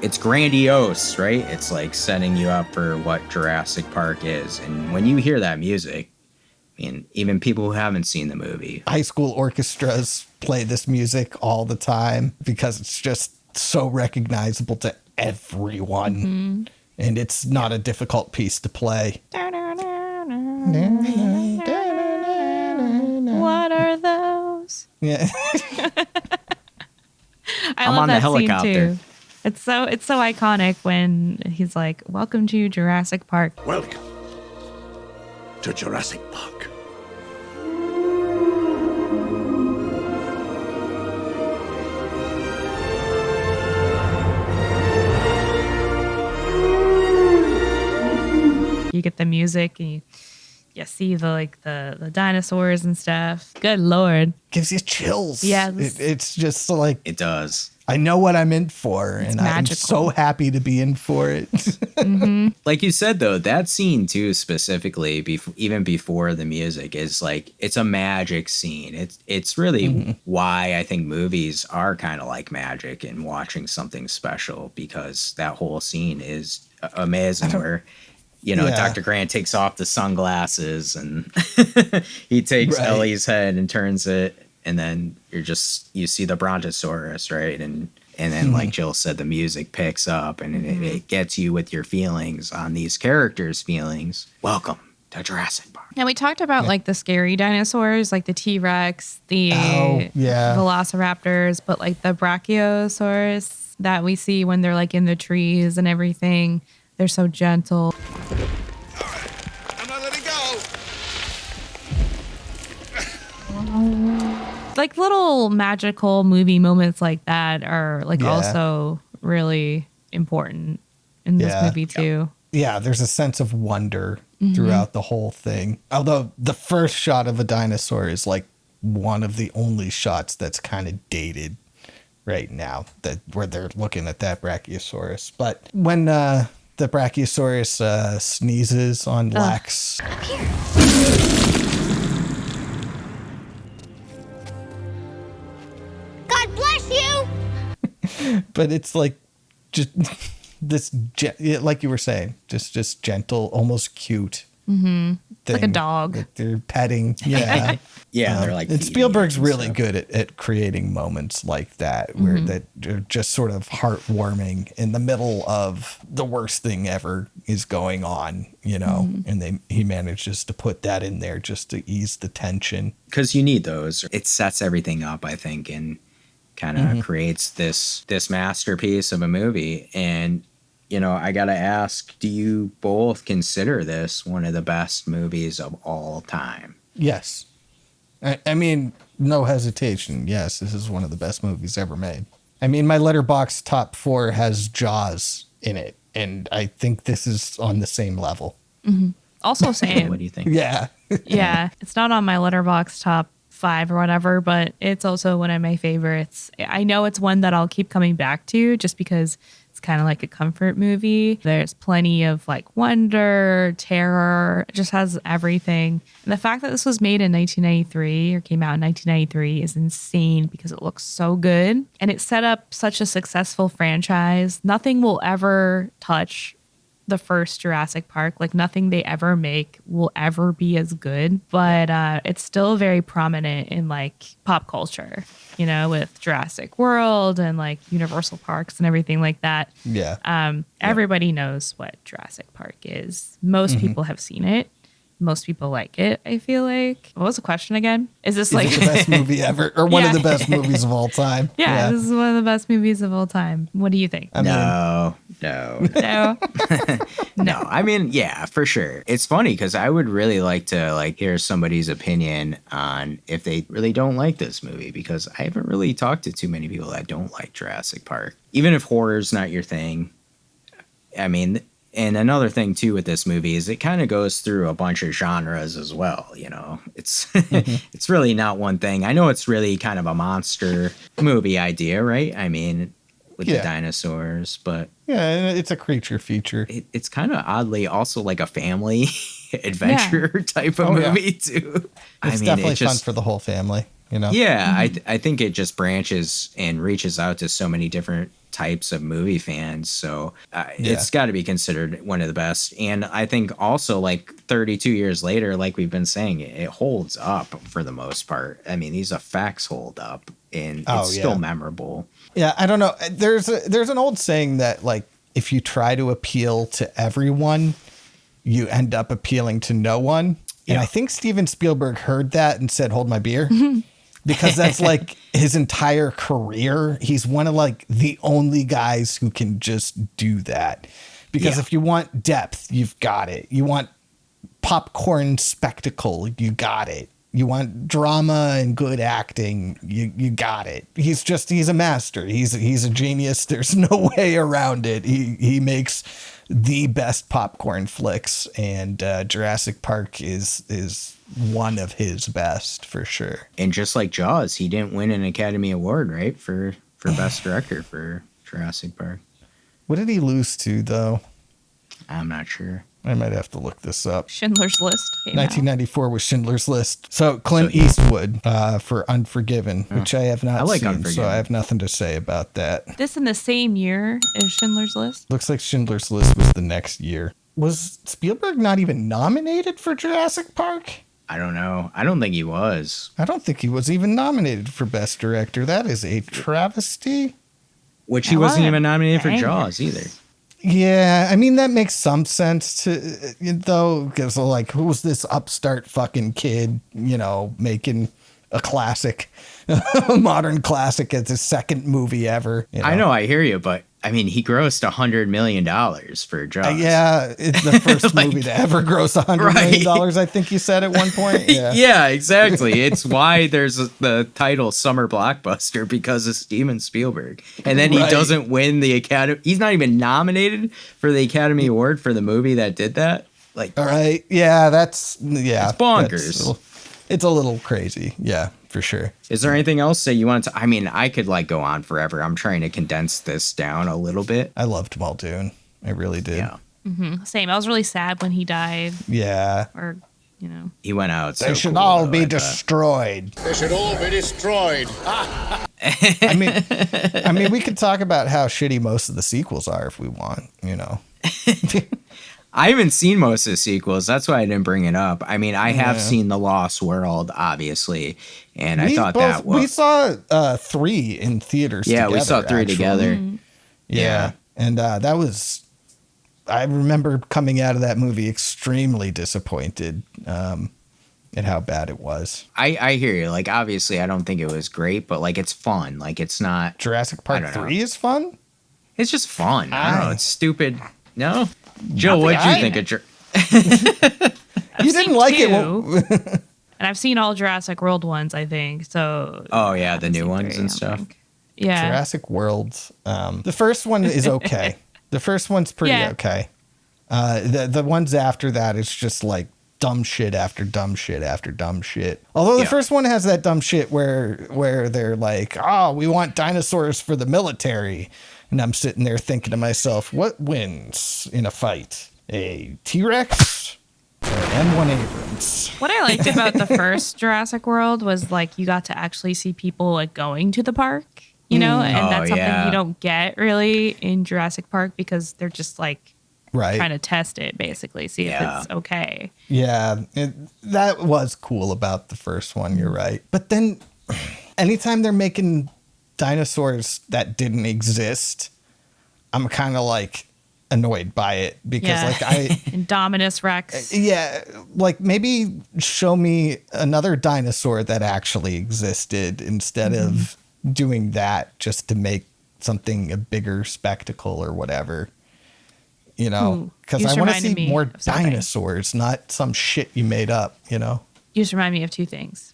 it's grandiose, right? It's like setting you up for what Jurassic Park is, and when you hear that music, I mean, even people who haven't seen the movie. High school orchestras play this music all the time because it's just so recognizable to everyone. And it's not a difficult piece to play. What are those? Yeah. I'm on the helicopter. Scene too. It's so iconic when he's like, "Welcome to Jurassic Park." Welcome to Jurassic Park. You get the music and you see the dinosaurs and stuff. Good Lord. Gives you chills. Yeah. It's just like, it does. I know what I'm in for, and magical. I'm so happy to be in for it. Like you said, though, that scene too, specifically, even before the music, is like, it's a magic scene. It's really why I think movies are kind of like magic and watching something special, because that whole scene is amazing where, Dr. Grant takes off the sunglasses and he takes Ellie's head and turns it. And then you see the Brontosaurus, right? And then, like Jill said, the music picks up and it gets you with your feelings on these characters' feelings. Welcome to Jurassic Park. And we talked about like the scary dinosaurs, like the T-Rex, the Velociraptors, but like the Brachiosaurus that we see when they're like in the trees and everything. They're so gentle. I'm not letting go. Like little magical movie moments like that are like also really important in this movie too. Yeah, there's a sense of wonder throughout the whole thing. Although the first shot of a dinosaur is like one of the only shots that's kind of dated right now, where they're looking at that Brachiosaurus. But when the Brachiosaurus sneezes on Lex. God bless you! But it's like just this, like you were saying, just gentle, almost cute thing. Like a dog. That they're petting. Yeah. They're like. And Spielberg's really good at creating moments like that, where that are just sort of heartwarming in the middle of the worst thing ever is going on, and he manages to put that in there just to ease the tension. Because you need those. It sets everything up, I think, and kind of creates this masterpiece of a movie. And I gotta ask, do you both consider this one of the best movies of all time? Yes. I mean, no hesitation. Yes, this is one of the best movies ever made. I mean, my Letterboxd top 4 has Jaws in it, and I think this is on the same level. Also same. What do you think? Yeah. Yeah. It's not on my Letterboxd top 5 or whatever, but it's also one of my favorites. I know it's one that I'll keep coming back to just because it's kind of like a comfort movie. There's plenty of like wonder, terror, it just has everything. And the fact that this was made in 1993 or came out in 1993 is insane because it looks so good. And it set up such a successful franchise. Nothing will ever touch the first Jurassic Park. Like nothing they ever make will ever be as good, but it's still very prominent in like pop culture, with Jurassic World and like Universal Parks and everything like that. Everybody knows what Jurassic Park is. Most people have seen it. Most people like it, I feel like. What was the question again? Is this like the best movie ever, or one of the best movies of all time? Yeah, this is one of the best movies of all time. What do you think? No. No. No. I mean, yeah, for sure. It's funny because I would really like to hear somebody's opinion on if they really don't like this movie, because I haven't really talked to too many people that don't like Jurassic Park. Even if horror's not your thing. I mean, and another thing too with this movie is it kind of goes through a bunch of genres as well. It's it's really not one thing. I know it's really kind of a monster movie idea, right? I mean, with the dinosaurs, but it's a creature feature. It's kind of oddly also like a family adventure type of movie too. It's definitely fun for the whole family. Yeah, I think it just branches and reaches out to so many different types of movie fans, so it's got to be considered one of the best. And I think also like 32 years later, like we've been saying, it holds up for the most part. I mean, these effects hold up and it's still memorable. Yeah, I don't know, there's an old saying that like if you try to appeal to everyone, you end up appealing to no one. And I think Steven Spielberg heard that and said, hold my beer. Because that's like his entire career. He's one of like the only guys who can just do that. Because if you want depth, you've got it. You want popcorn spectacle, you got it. You want drama and good acting. You got it. He's a master. He's a genius. There's no way around it. He makes the best popcorn flicks, and Jurassic Park is one of his best for sure. And just like Jaws, he didn't win an Academy Award, right? For Best Director for Jurassic Park. What did he lose to, though? I'm not sure. I might have to look this up. Schindler's List. 1994 was Schindler's List. So Clint Eastwood for Unforgiven, which I have not seen, Unforgiven. so I have nothing to say about that. This in the same year as Schindler's List? Looks like Schindler's List was the next year. Was Spielberg not even nominated for Jurassic Park? I don't know. I don't think he was. I don't think he was even nominated for Best Director. That is a travesty. Which he wasn't even nominated for Jaws either. Yeah, I mean, that makes some sense though, because like, who's this upstart fucking kid, making a classic, a modern classic as his second movie ever. I know, I hear you, but I mean, he grossed $100 million for Jaws. Yeah, it's the first movie to ever gross $100 million, I think you said at one point. Yeah, yeah, exactly. It's why there's the title Summer Blockbuster, because of Steven Spielberg. And then he doesn't win the Academy. He's not even nominated for the Academy Award for the movie that did that. Like, all right. Yeah, it's bonkers. It's a little crazy. Yeah, for sure. Is there anything else that you want to? I mean, I could like go on forever. I'm trying to condense this down a little bit. I loved Muldoon. I really did. Yeah. Mm-hmm. Same. I was really sad when he died. Yeah. Or, he went out. They should all be destroyed. They should all be destroyed. I mean, we could talk about how shitty most of the sequels are if we want. I haven't seen most of the sequels. That's why I didn't bring it up. I mean, I have seen The Lost World, obviously, and I thought that was... We saw 3 in theaters together. Yeah, we saw 3 together. Mm-hmm. Yeah. And that was... I remember coming out of that movie extremely disappointed at how bad it was. I hear you. Like, obviously, I don't think it was great, but, like, it's fun. Like, it's not... Jurassic Park 3 is fun? It's just fun. I don't know. It's stupid. No? Jill, what did you think of You didn't like it. And I've seen all Jurassic World ones, I think. So. Oh yeah, the new ones and stuff. Yeah. Jurassic World. The first one is okay. The first one's pretty okay. The ones after that, it's just like dumb shit after dumb shit after dumb shit. Although the first one has that dumb shit where they're like, oh, we want dinosaurs for the military. And I'm sitting there thinking to myself, what wins in a fight? A T-Rex or an M1 Abrams? What I liked about the first Jurassic World was like you got to actually see people like going to the park, and that's something you don't get really in Jurassic Park because they're just like trying to test it, basically, see if it's okay. Yeah, that was cool about the first one. You're right. But then anytime they're making dinosaurs that didn't exist, I'm kind of like annoyed by it because like Indominus Rex. Yeah, like maybe show me another dinosaur that actually existed instead of doing that just to make something a bigger spectacle or whatever. Because I want to see more dinosaurs, not some shit you made up. You just remind me of 2 things.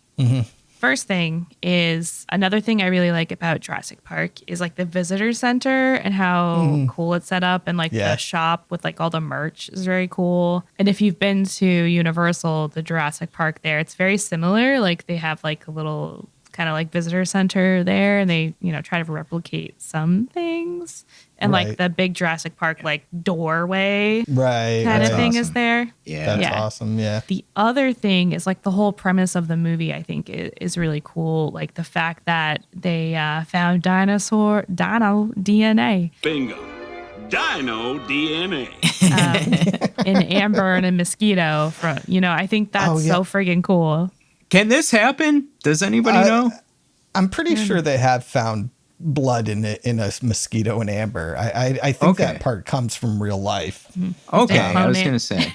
First thing is another thing I really like about Jurassic Park is like the visitor center and how cool it's set up, and like the shop with like all the merch is very cool. And if you've been to Universal, the Jurassic Park there, it's very similar. Like they have like a little kind of like visitor center there, and they try to replicate some things. And like the big Jurassic Park like doorway kind of thing is there. Yeah. That's awesome. Yeah. The other thing is like the whole premise of the movie, I think is really cool. Like the fact that they found dino DNA. Bingo. Dino DNA. In amber and a mosquito from, I think that's so friggin' cool. Can this happen? Does anybody know? I'm pretty sure they have found blood in a mosquito and amber. I think that part comes from real life. Okay, I was gonna say.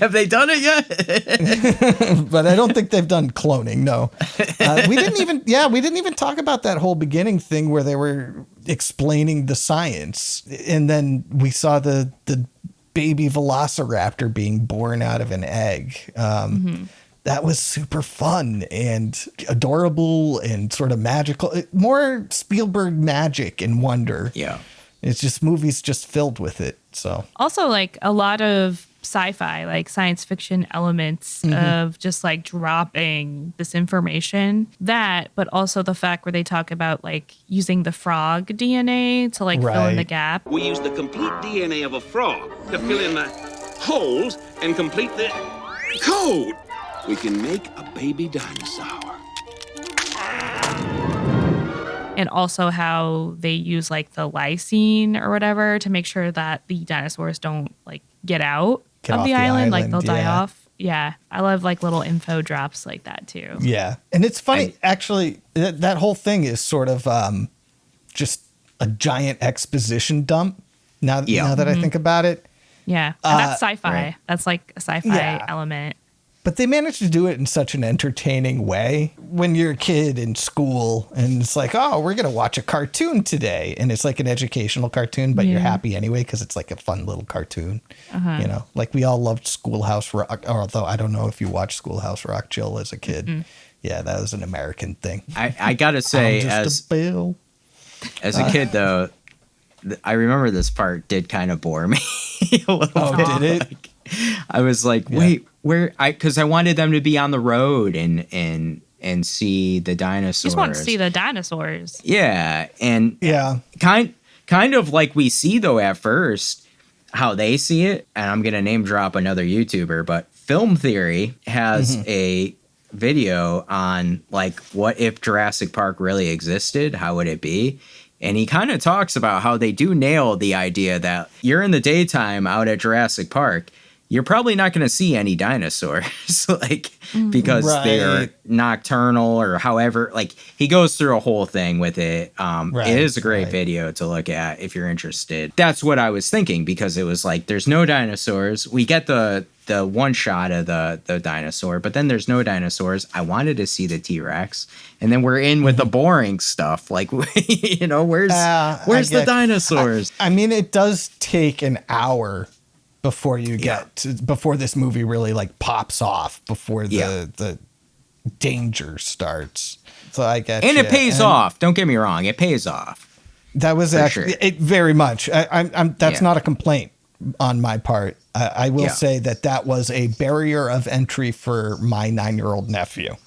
Have they done it yet? But I don't think they've done cloning. No, we didn't even talk about that whole beginning thing where they were explaining the science, and then we saw the baby velociraptor being born out of an egg. that was super fun and adorable and sort of magical. More Spielberg magic and wonder. Yeah. It's just movies just filled with it. So Also, like a lot of sci-fi, like science fiction elements of just like dropping this information, but also the fact where they talk about like using the frog DNA to like fill in the gap. We use the complete DNA of a frog to fill in the holes and complete the code. We can make a baby dinosaur. And also how they use like the lysine or whatever to make sure that the dinosaurs don't like get out of the island. Like they'll die off. Yeah. I love like little info drops like that too. Yeah. And it's funny, actually, that whole thing is sort of just a giant exposition dump now that I think about it. Yeah. And that's sci-fi. Right. That's like a sci-fi element. But they managed to do it in such an entertaining way. When you're a kid in school and it's like, oh, we're going to watch a cartoon today. And it's like an educational cartoon, but you're happy anyway because it's like a fun little cartoon. You know, like we all loved Schoolhouse Rock, although I don't know if you watched Schoolhouse Rock, Jill, as a kid. Yeah, that was an American thing. I got to say, as a kid, though, I remember this part did kind of bore me a little bit. Did it? I was like, wait, because I wanted them to be on the road and see the dinosaurs. You just want to see the dinosaurs. Yeah. And kind of like we see, though, at first, how they see it. And I'm going to name drop another YouTuber, but Film Theory has a video on like, what if Jurassic Park really existed? How would it be? And he kind of talks about how they do nail the idea that you're in the daytime out at Jurassic Park. You're probably not going to see any dinosaurs, like, because they're nocturnal or however. Like, he goes through a whole thing with it. It is a great video to look at if you're interested. That's what I was thinking, because it was like, there's no dinosaurs. We get the one shot of the dinosaur, but then there's no dinosaurs. I wanted to see the T-Rex, and then we're in with the boring stuff. Like, you know, where's the dinosaurs? I mean, it does take an hour before you get before this movie really like pops off, before the danger starts. So I get and it pays off. Don't get me wrong, it pays off. That was actually it very much. I'm that's not a complaint on my part. I will say that was a barrier of entry for my 9-year-old nephew.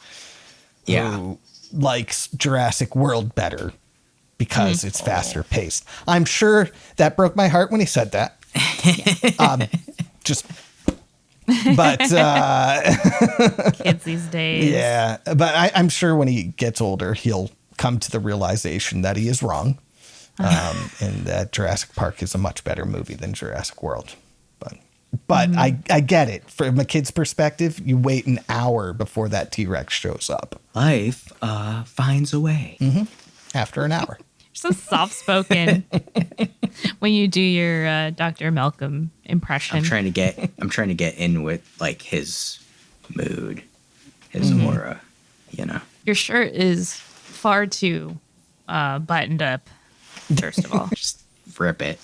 Who likes Jurassic World better because it's faster paced. I'm sure that broke my heart when he said that. But kids these days. Yeah, but I'm sure when he gets older, he'll come to the realization that he is wrong, and that Jurassic Park is a much better movie than Jurassic World. But I get it. From a kid's perspective, you wait an hour before that T-Rex shows up. Life finds a way. After an hour. So soft-spoken when you do your Dr. Malcolm impression. I'm trying to get in with like his mood, his aura, you know. Your shirt is far too buttoned up, first of all. Just rip it.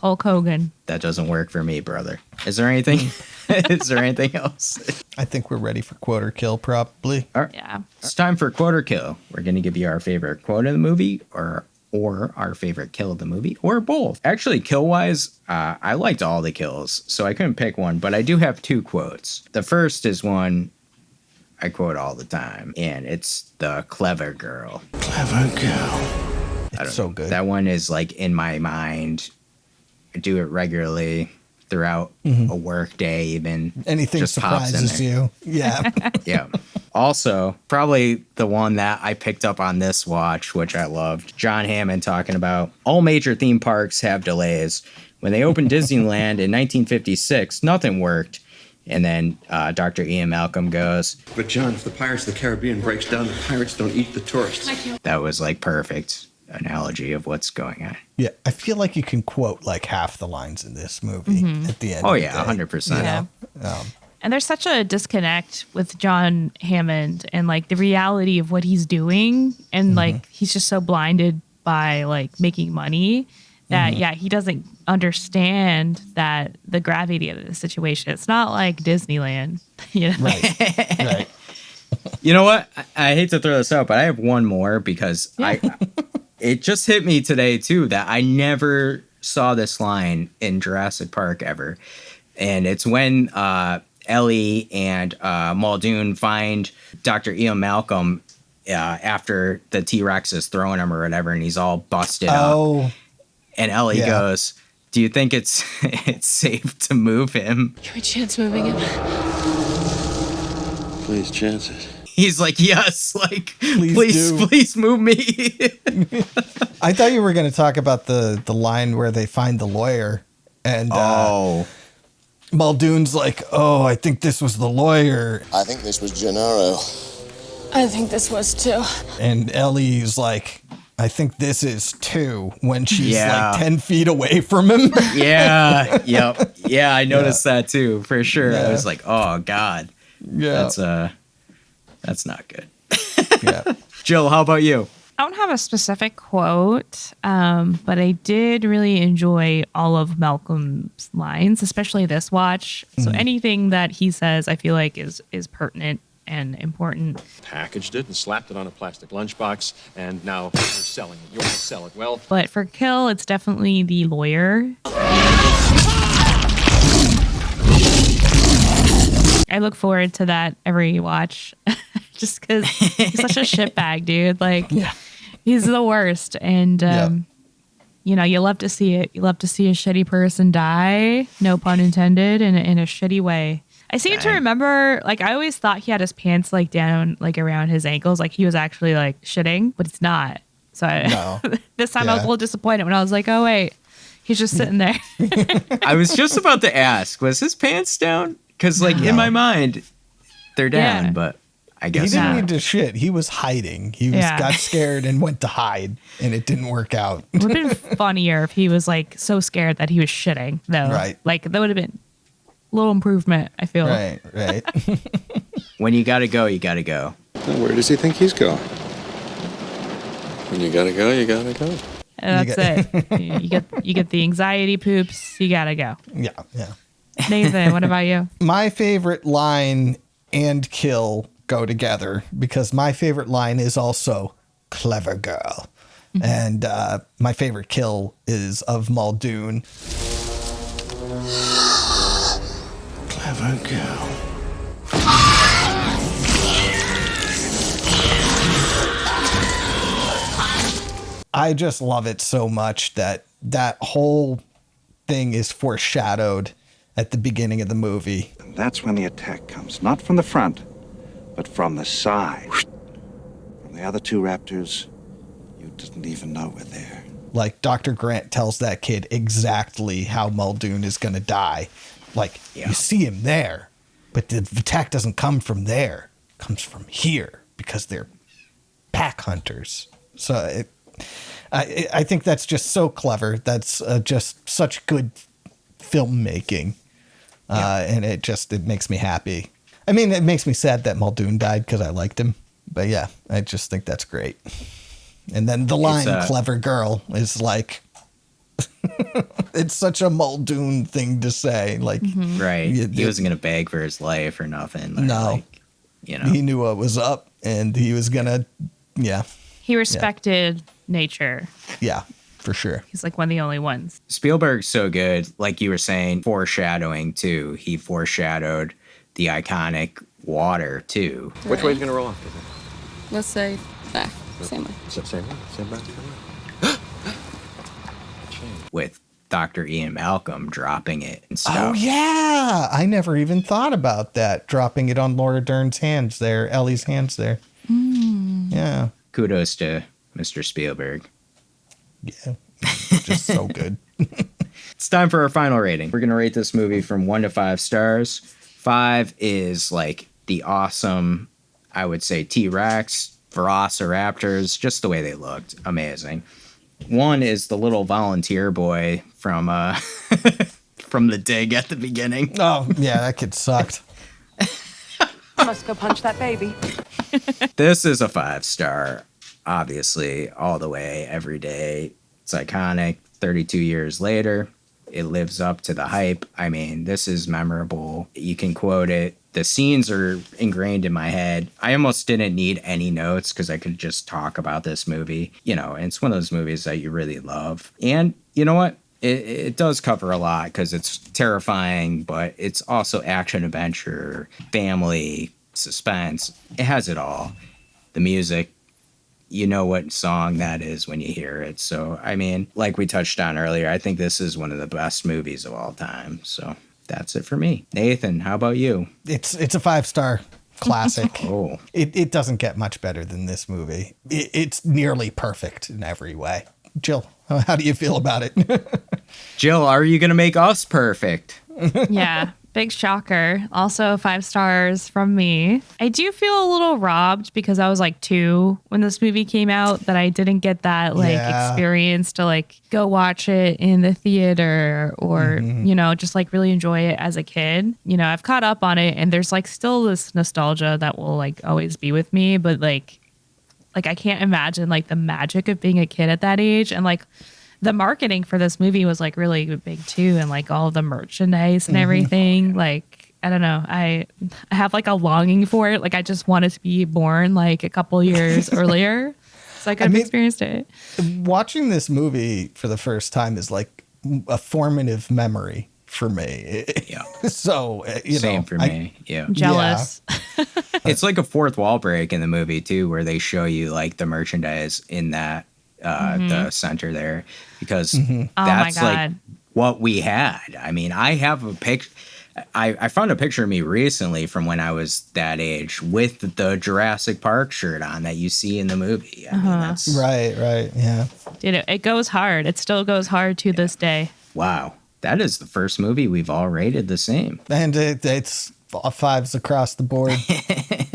Hulk Hogan. That doesn't work for me, brother. Is there anything? Is there anything else? I think we're ready for quote or kill, probably. All right. Yeah. It's time for quote or kill. We're going to give you our favorite quote of the movie, or our favorite kill of the movie, or both. Actually, kill-wise, I liked all the kills, so I couldn't pick one, but I do have 2 quotes. The first is one I quote all the time, and it's the clever girl. Clever girl. It's so good. That one is like in my mind. I do it regularly throughout a work day, even. Anything just surprises you. Yeah. Yeah. Also, probably the one that I picked up on this watch, which I loved. John Hammond talking about all major theme parks have delays. When they opened Disneyland in 1956, nothing worked. And then Dr. Ian Malcolm goes, But John, if the Pirates of the Caribbean breaks down, the pirates don't eat the tourists. That was like perfect analogy of what's going on. Yeah, I feel like you can quote like half the lines in this movie at the end. Oh, of yeah, the day. 100%. Yeah. And there's such a disconnect with John Hammond and like the reality of what he's doing. And like he's just so blinded by like making money that, he doesn't understand that the gravity of the situation. It's not like Disneyland, you know? Right. You know what? I hate to throw this out, but I have one more because it just hit me today too that I never saw this line in Jurassic Park ever. And it's when Ellie and Muldoon find Dr. Ian Malcolm after the T-Rex is throwing him or whatever, and he's all busted up. And Ellie goes, "Do you think it's safe to move him?" Can we chance moving him? Please chance it. He's like, "Yes, like Please please move me." I thought you were going to talk about the line where they find the lawyer and Muldoon's like, "Oh, I think this was the lawyer." I think this was Gennaro. I think this was too. And Ellie's like, "I think this is too," when she's like 10 feet away from him. Yeah. I noticed that too, for sure. I was like, "Oh God." Yeah. That's not good. Yeah. Jill, how about you? I don't have a specific quote, but I did really enjoy all of Malcolm's lines, especially this watch. So anything that he says, I feel like is pertinent and important. Packaged it and slapped it on a plastic lunchbox, and now you're selling it. You want to sell it. Well, But for Gill, it's definitely the lawyer. I look forward to that every watch just because he's such a shitbag, dude. Like, he's the worst. And, you know, you love to see it. You love to see a shitty person die, no pun intended, in a shitty way. I seem to remember, like, I always thought he had his pants, like, down, like, around his ankles. Like, he was actually, like, shitting, but it's not. So this time I was a little disappointed when I was like, oh, wait, he's just sitting there. I was just about to ask, was his pants down? Because, like, in my mind, they're down, but I guess he didn't not. need to shit. He was hiding. He got scared and went to hide, and it didn't work out. It would have been funnier if he was, like, so scared that he was shitting, though. Right. Like, that would have been a little improvement, I feel. Right. When you gotta go, you gotta go. Now, where does he think he's going? When you gotta go, you gotta go. And that's it. You get the anxiety poops. You gotta go. Yeah. Nathan, what about you? My favorite line and kill go together because my favorite line is also "clever girl," and my favorite kill is of Muldoon. Clever girl. I just love it so much that whole thing is foreshadowed at the beginning of the movie. And that's when the attack comes, not from the front, but from the side. From the other two raptors, you didn't even know were there. Like, Dr. Grant tells that kid exactly how Muldoon is going to die. Like, you see him there, but the attack doesn't come from there. It comes from here because they're pack hunters. So I think that's just so clever. That's just such good filmmaking. And it makes me happy. I mean, it makes me sad that Muldoon died because I liked him. But yeah, I just think that's great. And then the line, "clever girl," is like, it's such a Muldoon thing to say. Like, right. He wasn't going to beg for his life or nothing. No. You know. He knew what was up and he was going to, He respected nature. Yeah, for sure. He's like one of the only ones. Spielberg's so good, like you were saying, foreshadowing too. He foreshadowed the iconic water too. Which way is going to roll off? Let's say back. Same way. Same way? Same back? With Dr. Ian Malcolm dropping it and stuff. Oh, yeah. I never even thought about that. Dropping it on Laura Dern's hands there, Ellie's hands there. Yeah. Kudos to Mr. Spielberg. Yeah. Just so good. It's time for our final rating. We're going to rate this movie from 1 to 5 stars. 5 is like the awesome, I would say, T-Rex, Velociraptors, just the way they looked. Amazing. 1 is the little volunteer boy from from the dig at the beginning. Oh, yeah, that kid sucked. I must go punch that baby. This is a 5-star, obviously, all the way, every day. It's iconic. 32 years later, it lives up to the hype. I mean, this is memorable. You can quote it. The scenes are ingrained in my head. I almost didn't need any notes because I could just talk about this movie. You know, and it's one of those movies that you really love. And you know what? It does cover a lot because it's terrifying, but it's also action, adventure, family, suspense. It has it all. The music, you know what song that is when you hear it. So, I mean, like we touched on earlier, I think this is one of the best movies of all time. So that's it for me. Nathan, how about you? It's a 5-star classic. Oh. It doesn't get much better than this movie. It's nearly perfect in every way. Jill, how do you feel about it? Jill, are you going to make us perfect? Yeah, big shocker. Also 5 stars from me. I do feel a little robbed because I was like 2 when this movie came out, that I didn't get that experience to like go watch it in the theater or, you know, just like really enjoy it as a kid. You know, I've caught up on it and there's like still this nostalgia that will like always be with me, but like I can't imagine like the magic of being a kid at that age. And like the marketing for this movie was like really big too. And like all of the merchandise and everything, like, I don't know. I have like a longing for it. Like I just wanted to be born like a couple years earlier. So I could have experienced it. Watching this movie for the first time is like a formative memory for me. Yeah. So, Same for me. Yeah. I'm jealous. Yeah. It's like a fourth wall break in the movie too, where they show you like the merchandise in that the center there, because that's like what we had. I mean, I have a picture. I found a picture of me recently from when I was that age with the Jurassic Park shirt on that you see in the movie. I mean, that's right. Yeah. Dude, it goes hard. It still goes hard to this day. Wow. That is the first movie we've all rated the same. And it's 5s across the board.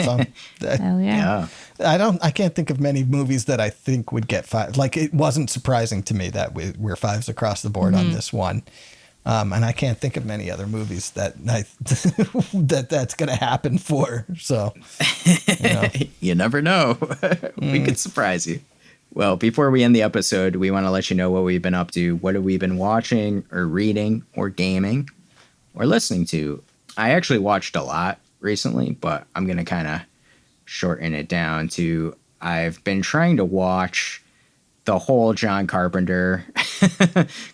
So, hell yeah. I can't think of many movies that I think would get 5. Like, it wasn't surprising to me that we're 5s across the board on this one. And I can't think of many other movies that that's going to happen for. So, you never know. We could surprise you. Well, before we end the episode, we want to let you know what we've been up to. What have we been watching or reading or gaming or listening to? I actually watched a lot recently, but I'm going to kind of shorten it down to I've been trying to watch the whole John Carpenter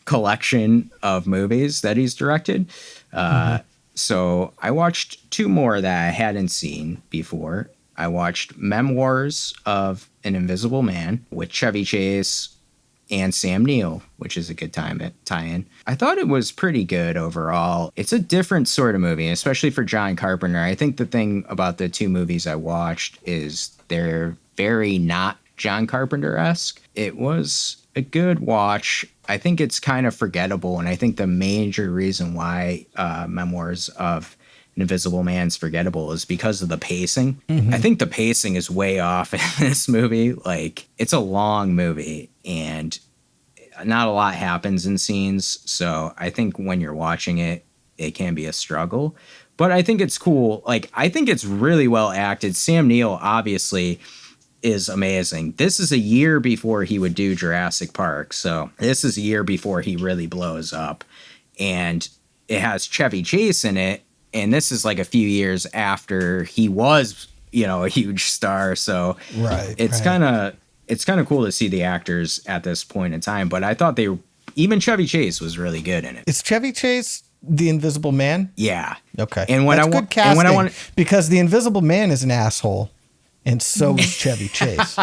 collection of movies that he's directed. So I watched 2 more that I hadn't seen before. I watched Memoirs of an Invisible Man with Chevy Chase and Sam Neill, which is a good tie-in. I thought it was pretty good overall. It's a different sort of movie, especially for John Carpenter. I think the thing about the 2 movies I watched is they're very not John Carpenter-esque. It was a good watch. I think it's kind of forgettable, and I think the major reason why Memoirs of an Invisible Man's forgettable is because of the pacing. I think the pacing is way off in this movie. Like, it's a long movie and not a lot happens in scenes. So I think when you're watching it, it can be a struggle. But I think it's cool. Like, I think it's really well acted. Sam Neill obviously is amazing. This is a year before he would do Jurassic Park. So this is a year before he really blows up. And it has Chevy Chase in it. And this is like a few years after he was, a huge star. So it's kind of cool to see the actors at this point in time. But I thought even Chevy Chase was really good in it. Is Chevy Chase the Invisible Man? Yeah. Okay. And when That's good casting, because the Invisible Man is an asshole, and so is Chevy Chase.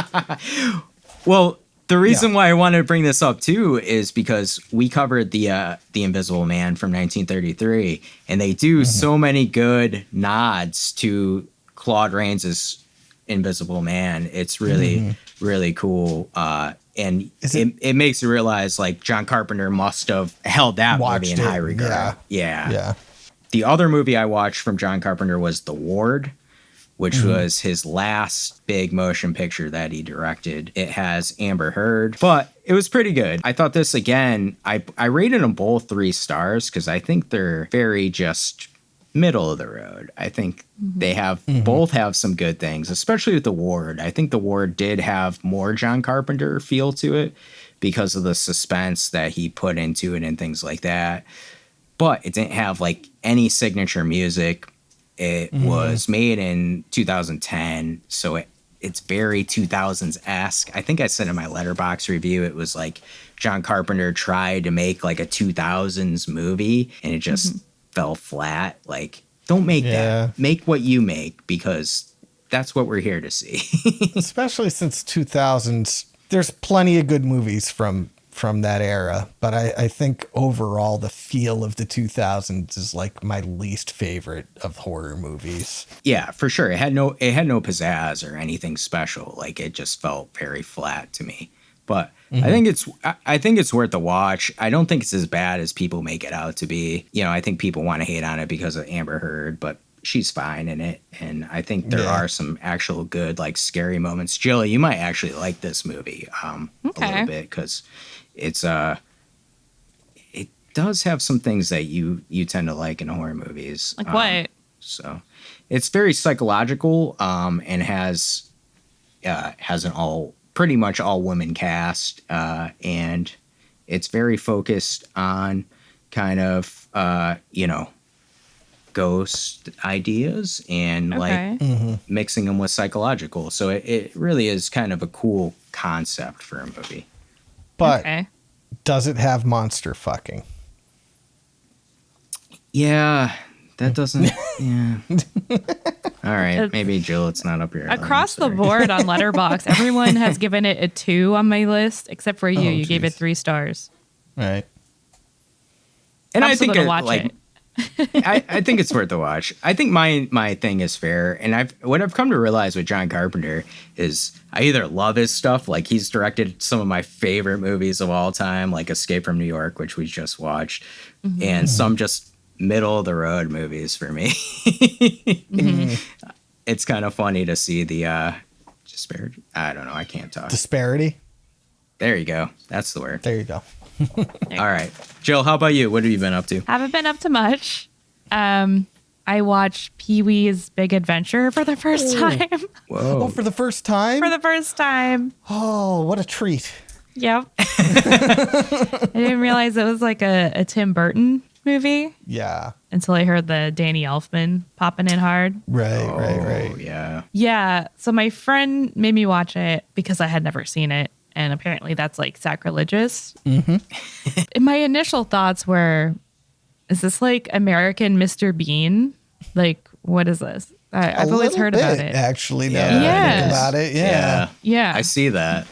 Well, the reason why I wanted to bring this up too is because we covered the Invisible Man from 1933, and they do so many good nods to Claude Rains' Invisible Man. It's really really cool, and it makes you realize like John Carpenter must have held that movie in high regard. Yeah. The other movie I watched from John Carpenter was The Ward, which was his last big motion picture that he directed. It has Amber Heard, but it was pretty good. I thought this, again, I rated them both 3 stars because I think they're very just middle of the road. I think they have both have some good things, especially with The Ward. I think The Ward did have more John Carpenter feel to it because of the suspense that he put into it and things like that. But it didn't have like any signature music. It was made in 2010, so it's very 2000s-esque. I think I said in my Letterboxd review, it was like John Carpenter tried to make like a 2000s movie, and it just fell flat. Like, don't make that. Make what you make, because that's what we're here to see. Especially since 2000s, there's plenty of good movies from that era, but I think overall the feel of the 2000s is like my least favorite of horror movies. Yeah, for sure. It had no pizzazz or anything special. Like, it just felt very flat to me. But I think it's worth a watch. I don't think it's as bad as people make it out to be. You know, I think people want to hate on it because of Amber Heard, but she's fine in it. And I think there are some actual good, like, scary moments. Jill, you might actually like this movie a little bit, because it does have some things that you tend to like in horror movies. Like what? So it's very psychological, and has an pretty much all women cast, and it's very focused on kind of ghost ideas and mixing them with psychological. So it really is kind of a cool concept for a movie. But does it have monster fucking? Yeah, that doesn't. Yeah. All right, maybe Jill, it's not up here. Across the board on Letterboxd, everyone has given it a 2 on my list, except for you. You gave it 3 stars. Right. And I'm I think still gonna watch it. I think it's worth a watch. I think my thing is fair, and what I've come to realize with John Carpenter is I either love his stuff, like he's directed some of my favorite movies of all time, like Escape from New York, which we just watched, and some just middle of the road movies for me. It's kind of funny to see the disparity. I don't know. I can't talk. Disparity? There you go. That's the word. There you go. All right. Jill, how about you? What have you been up to? Haven't been up to much. I watched Pee-wee's Big Adventure for the first time. Whoa. Oh, for the first time? For the first time. Oh, what a treat. Yep. I didn't realize it was like a Tim Burton movie. Yeah. Until I heard the Danny Elfman popping in hard. Right. Yeah. Yeah. So my friend made me watch it because I had never seen it. And apparently that's like sacrilegious. And my initial thoughts were, is this like American Mr. Bean? Like, what is this? I've always heard about it. Actually, now that I think about it. Yeah. I see that.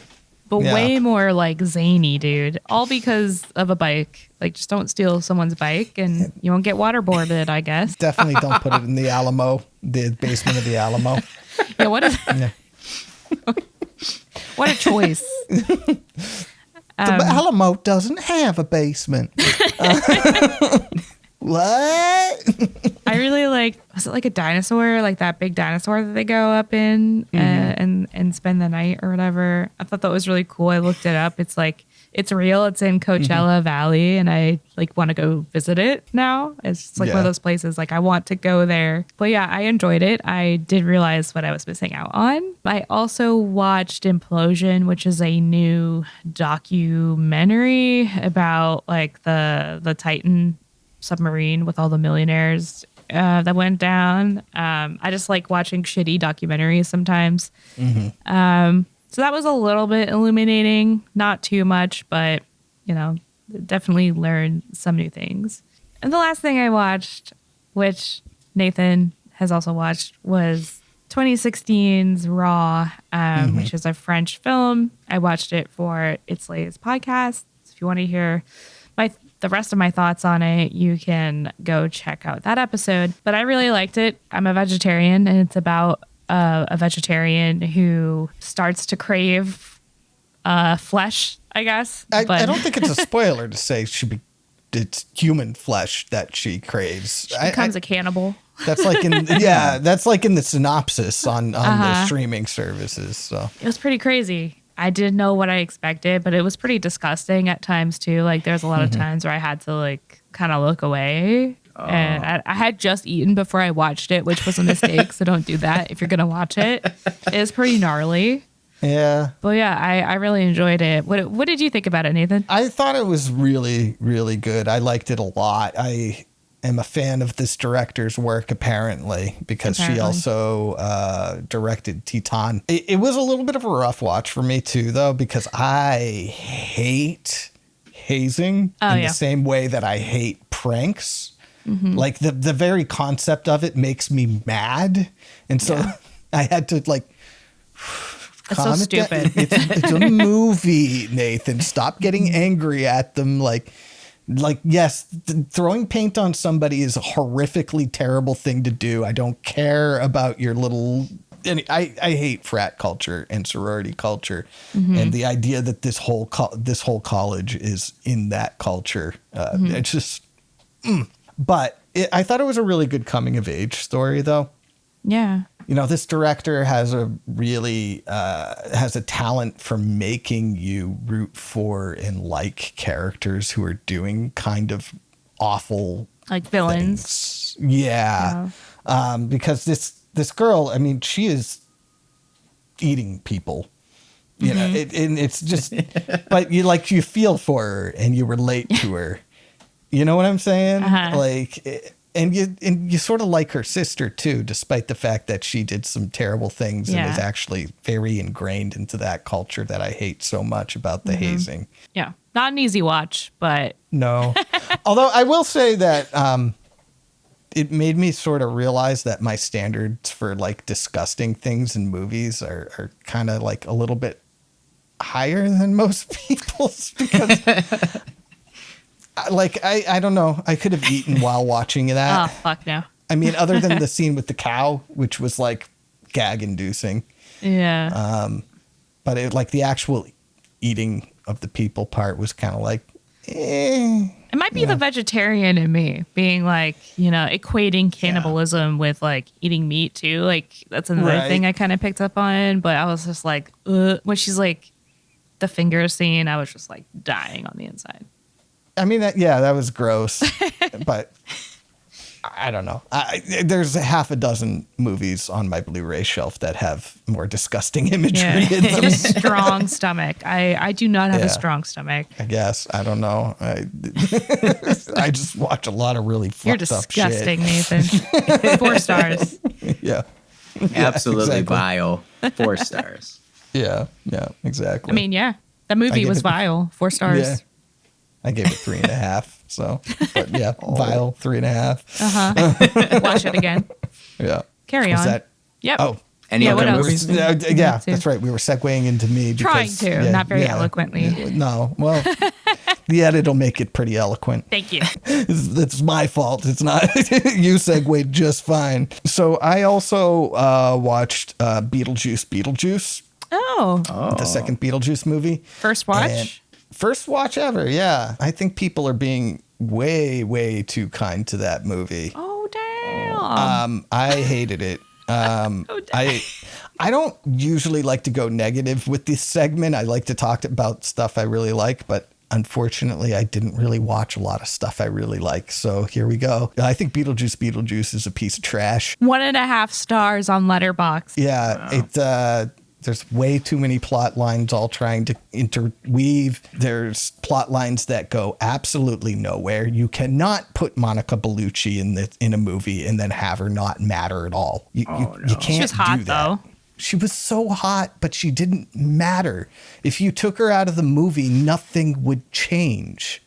But way more like zany, dude. All because of a bike. Like, just don't steal someone's bike and you won't get waterboarded, I guess. Definitely don't put it in the Alamo, the basement of the Alamo. Yeah, what is What a choice. The Alamo doesn't have a basement. What? I really was it like a dinosaur, like that big dinosaur that they go up in and spend the night or whatever? I thought that was really cool. I looked it up. It's like, it's real. It's in Coachella Valley, and I like want to go visit it now. It's just like one of those places, like I want to go there. But yeah, I enjoyed it. I did realize what I was missing out on. I also watched Implosion, which is a new documentary about like the Titan submarine with all the millionaires that went down. I just like watching shitty documentaries sometimes. So that was a little bit illuminating, not too much, but definitely learned some new things. And the last thing I watched, which Nathan has also watched, was 2016's Raw, which is a French film. I watched it for It's Lay's podcast. If you want to hear the rest of my thoughts on it, you can go check out that episode. But I really liked it. I'm a vegetarian, and it's about a vegetarian who starts to crave flesh, I guess. I don't think it's a spoiler to say it's human flesh that she craves. She becomes a cannibal. That's like in the synopsis on the streaming services. So it was pretty crazy. I didn't know what I expected, but it was pretty disgusting at times too. Like there's a lot of times where I had to like kind of look away. And I had just eaten before I watched it, which was a mistake. So don't do that if you're going to watch it. It's pretty gnarly. Yeah. But yeah, I really enjoyed it. What did you think about it, Nathan? I thought it was really, really good. I liked it a lot. I am a fan of this director's work, apparently, because she also directed Titan. It was a little bit of a rough watch for me, too, though, because I hate hazing the same way that I hate pranks. Mm-hmm. Like, the very concept of it makes me mad. And so I had to, like... That's so stupid. It's a movie, Nathan. Stop getting angry at them. Like yes, throwing paint on somebody is a horrifically terrible thing to do. I don't care about your little... I hate frat culture and sorority culture, and the idea that this whole college is in that culture. It's just... But I thought it was a really good coming of age story, though. Yeah. You know, this director has a really has a talent for making you root for and like characters who are doing kind of awful, like villains. Things. Yeah. Because this girl, I mean, she is eating people. You know, and it's just, but you feel for her and you relate to her. You know what I'm saying? And you sort of like her sister, too, despite the fact that she did some terrible things and is actually very ingrained into that culture that I hate so much about the hazing. Yeah. Not an easy watch, but... No. Although I will say that it made me sort of realize that my standards for, like, disgusting things in movies are kind of, like, a little bit higher than most people's because... Like, I don't know. I could have eaten while watching that. Oh, fuck no. I mean, other than the scene with the cow, which was, like, gag-inducing. Yeah. But, the actual eating of the people part was kind of like, eh. It might be the vegetarian in me being, like, you know, equating cannibalism with, like, eating meat, too. Like, that's another thing I kind of picked up on. But I was just like, when she's, like, the finger scene, I was just, like, dying on the inside. I mean, that was gross, but I don't know. There's a half a dozen movies on my Blu-ray shelf that have more disgusting imagery in them. You have a strong stomach. I do not have a strong stomach. I guess. I don't know. I just watch a lot of really fucked up shit. You're disgusting, Nathan. 4 stars. Yeah. Absolutely exactly. vile. 4 stars. Yeah, exactly. I mean, that movie was vile. 4 stars. Yeah. I gave it 3.5. So, but yeah, vile 3.5. Watch it again. Yeah. Carry on. Yep. Oh, any other movies? Yeah, that's right. We were segueing into me. Trying to, not very eloquently. No, well, the edit will make it pretty eloquent. Thank you. It's my fault. It's not. You segued just fine. So I also watched Beetlejuice. Oh. The second Beetlejuice movie. First watch? First watch ever, yeah. I think people are being way, way too kind to that movie. Oh, damn. I hated it. I don't usually like to go negative with this segment. I like to talk about stuff I really like, but unfortunately, I didn't really watch a lot of stuff I really like. So here we go. I think Beetlejuice is a piece of trash. 1.5 stars on Letterboxd. Yeah, wow. There's way too many plot lines all trying to interweave. There's plot lines that go absolutely nowhere. You cannot put Monica Bellucci in a movie and then have her not matter at all. You can't She was hot, do that. though. She was so hot, but she didn't matter. If you took her out of the movie, nothing would change.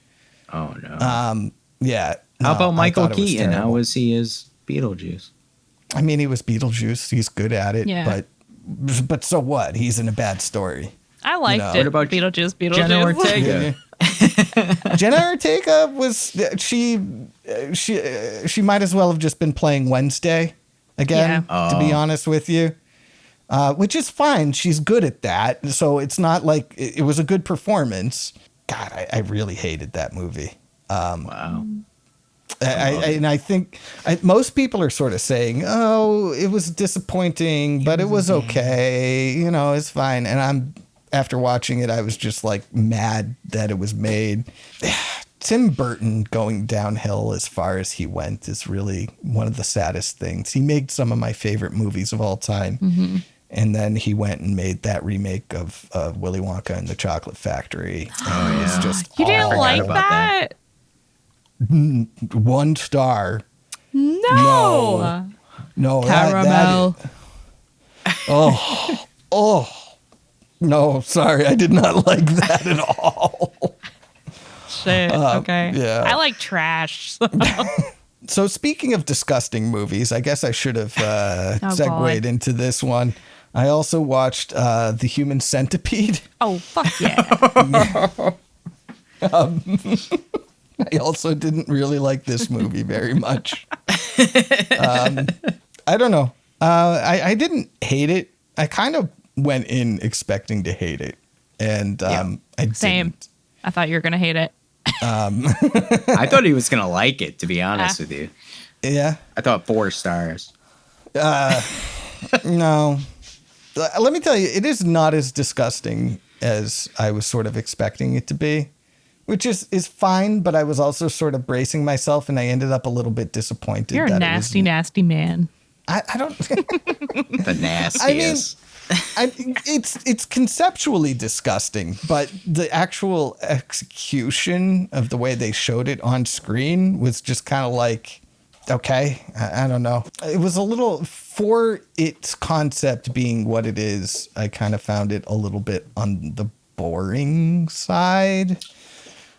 Oh, no. Yeah. How about Michael Keaton? How was he as Beetlejuice? I mean, he was Beetlejuice. He's good at it, but so what? He's in a bad story. I liked it. What about Beetlejuice? Jenna Ortega. Jenna Ortega was she might as well have just been playing Wednesday again. To be honest with you, which is fine. She's good at that, so it's not like it was a good performance. God, I really hated that movie. Wow. I think most people are sort of saying, "Oh, it was disappointing, but it was okay. You know, it's fine." And after watching it, I was just like mad that it was made. Tim Burton going downhill as far as he went is really one of the saddest things. He made some of my favorite movies of all time. Mm-hmm. And then he went and made that remake of Willy Wonka and the Chocolate Factory. And it was just You didn't like that? 1 star. No. No. Caramel. No, sorry. I did not like that at all. Shit. Okay. Yeah. I like trash. So speaking of disgusting movies, I guess I should have segued into this one. I also watched The Human Centipede. Oh, fuck yeah. I also didn't really like this movie very much. I don't know. I didn't hate it. I kind of went in expecting to hate it. And I Same. didn't. I thought you were going to hate it. I thought he was going to like it, to be honest with you. Yeah. I thought 4 stars. No. Let me tell you, it is not as disgusting as I was sort of expecting it to be, which is fine, but I was also sort of bracing myself, and I ended up a little bit disappointed. You're a nasty, nasty man. I don't... The nastiest. It's conceptually disgusting, but the actual execution of the way they showed it on screen was just kind of like, okay, I don't know. It was a little, for its concept being what it is, I kind of found it a little bit on the boring side.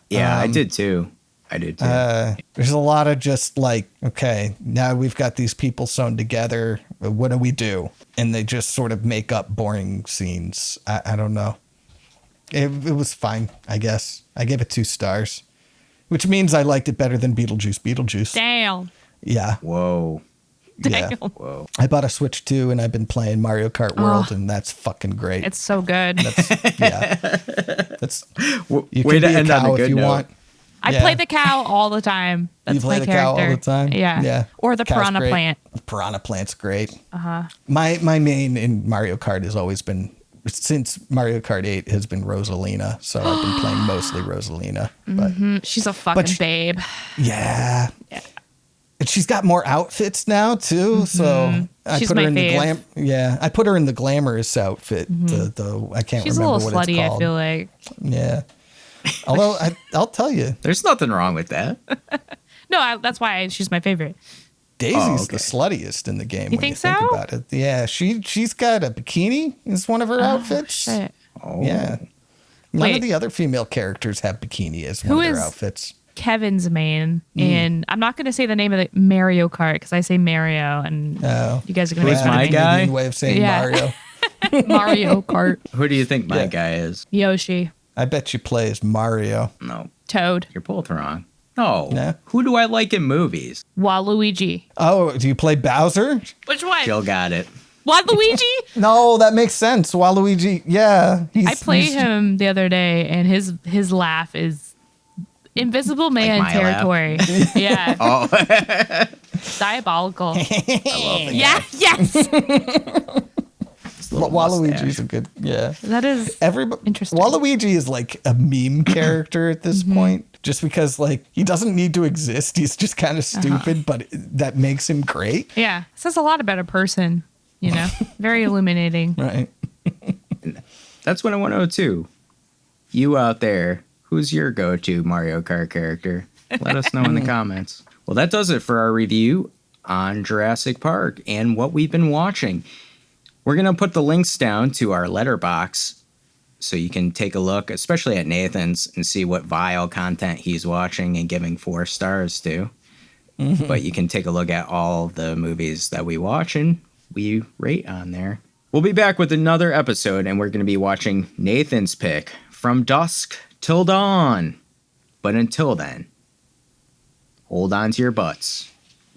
Yeah, I did too. There's a lot of just like, okay, now we've got these people sewn together. What do we do? And they just sort of make up boring scenes. I don't know. It was fine, I guess. I gave it 2 stars, which means I liked it better than Beetlejuice. Damn. Yeah. Whoa. Yeah. Damn. Whoa. I bought a Switch 2 and I've been playing Mario Kart World, and that's fucking great. It's so good. That's you Way can to be a end on a cow if good you note. want. I play the cow all the time. That's You play my the character. cow all the time? Yeah. Yeah. Or the Cow's piranha great. plant. Piranha Plant's great. Uh-huh. My main in Mario Kart has always been, since Mario Kart 8 has been Rosalina, so I've been playing mostly Rosalina. But She's a fucking babe. Yeah. And she's got more outfits now too, so I She's put her my in fave. I put her in the glamorous outfit. I can't She's a remember little what slutty, it's called. I feel like. Yeah. Although I'll tell you, There's nothing wrong with that. No, that's why she's my favorite. Daisy's the sluttiest in the game. You when think you think so? about it. Yeah, she's got a bikini as one of her outfits. Shit. Oh. Yeah. None Wait. of the other female characters have bikini as one Who of their is- outfits. Kevin's main in, I'm not going to say the name of the Mario Kart because I say Mario and you guys are going to Who's make fun my of me. guy? Canadian way of saying Mario. Mario Kart. Who do you think my guy is? Yoshi. I bet you play as Mario. No. Toad. You're both wrong. No. Yeah. Who do I like in movies? Waluigi. Oh, do you play Bowser? Which one? Jill got it. Waluigi? No, that makes sense. Waluigi, yeah. I played him the other day and his laugh is Invisible Man my territory. Yeah. Oh. Diabolical. I love it. Yeah, yes. Waluigi's a good, yeah. That is interesting. Waluigi is like a meme character at this point, just because like he doesn't need to exist. He's just kind of stupid, but that makes him great. Yeah. Says a lot about a person, you know? Very illuminating. Right. That's what I want to know too. You out there, who's your go-to Mario Kart character? Let us know in the comments. Well, that does it for our review on Jurassic Park and what we've been watching. We're going to put the links down to our letterbox so you can take a look, especially at Nathan's, and see what vile content he's watching and giving 4 stars to. But you can take a look at all the movies that we watch and we rate on there. We'll be back with another episode, and we're going to be watching Nathan's pick, From Dusk Till Dawn. But until then, hold on to your butts.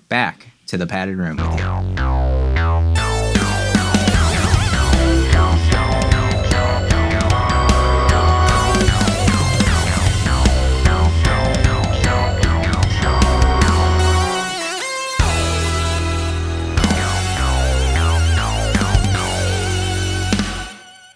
Back to the padded room with you.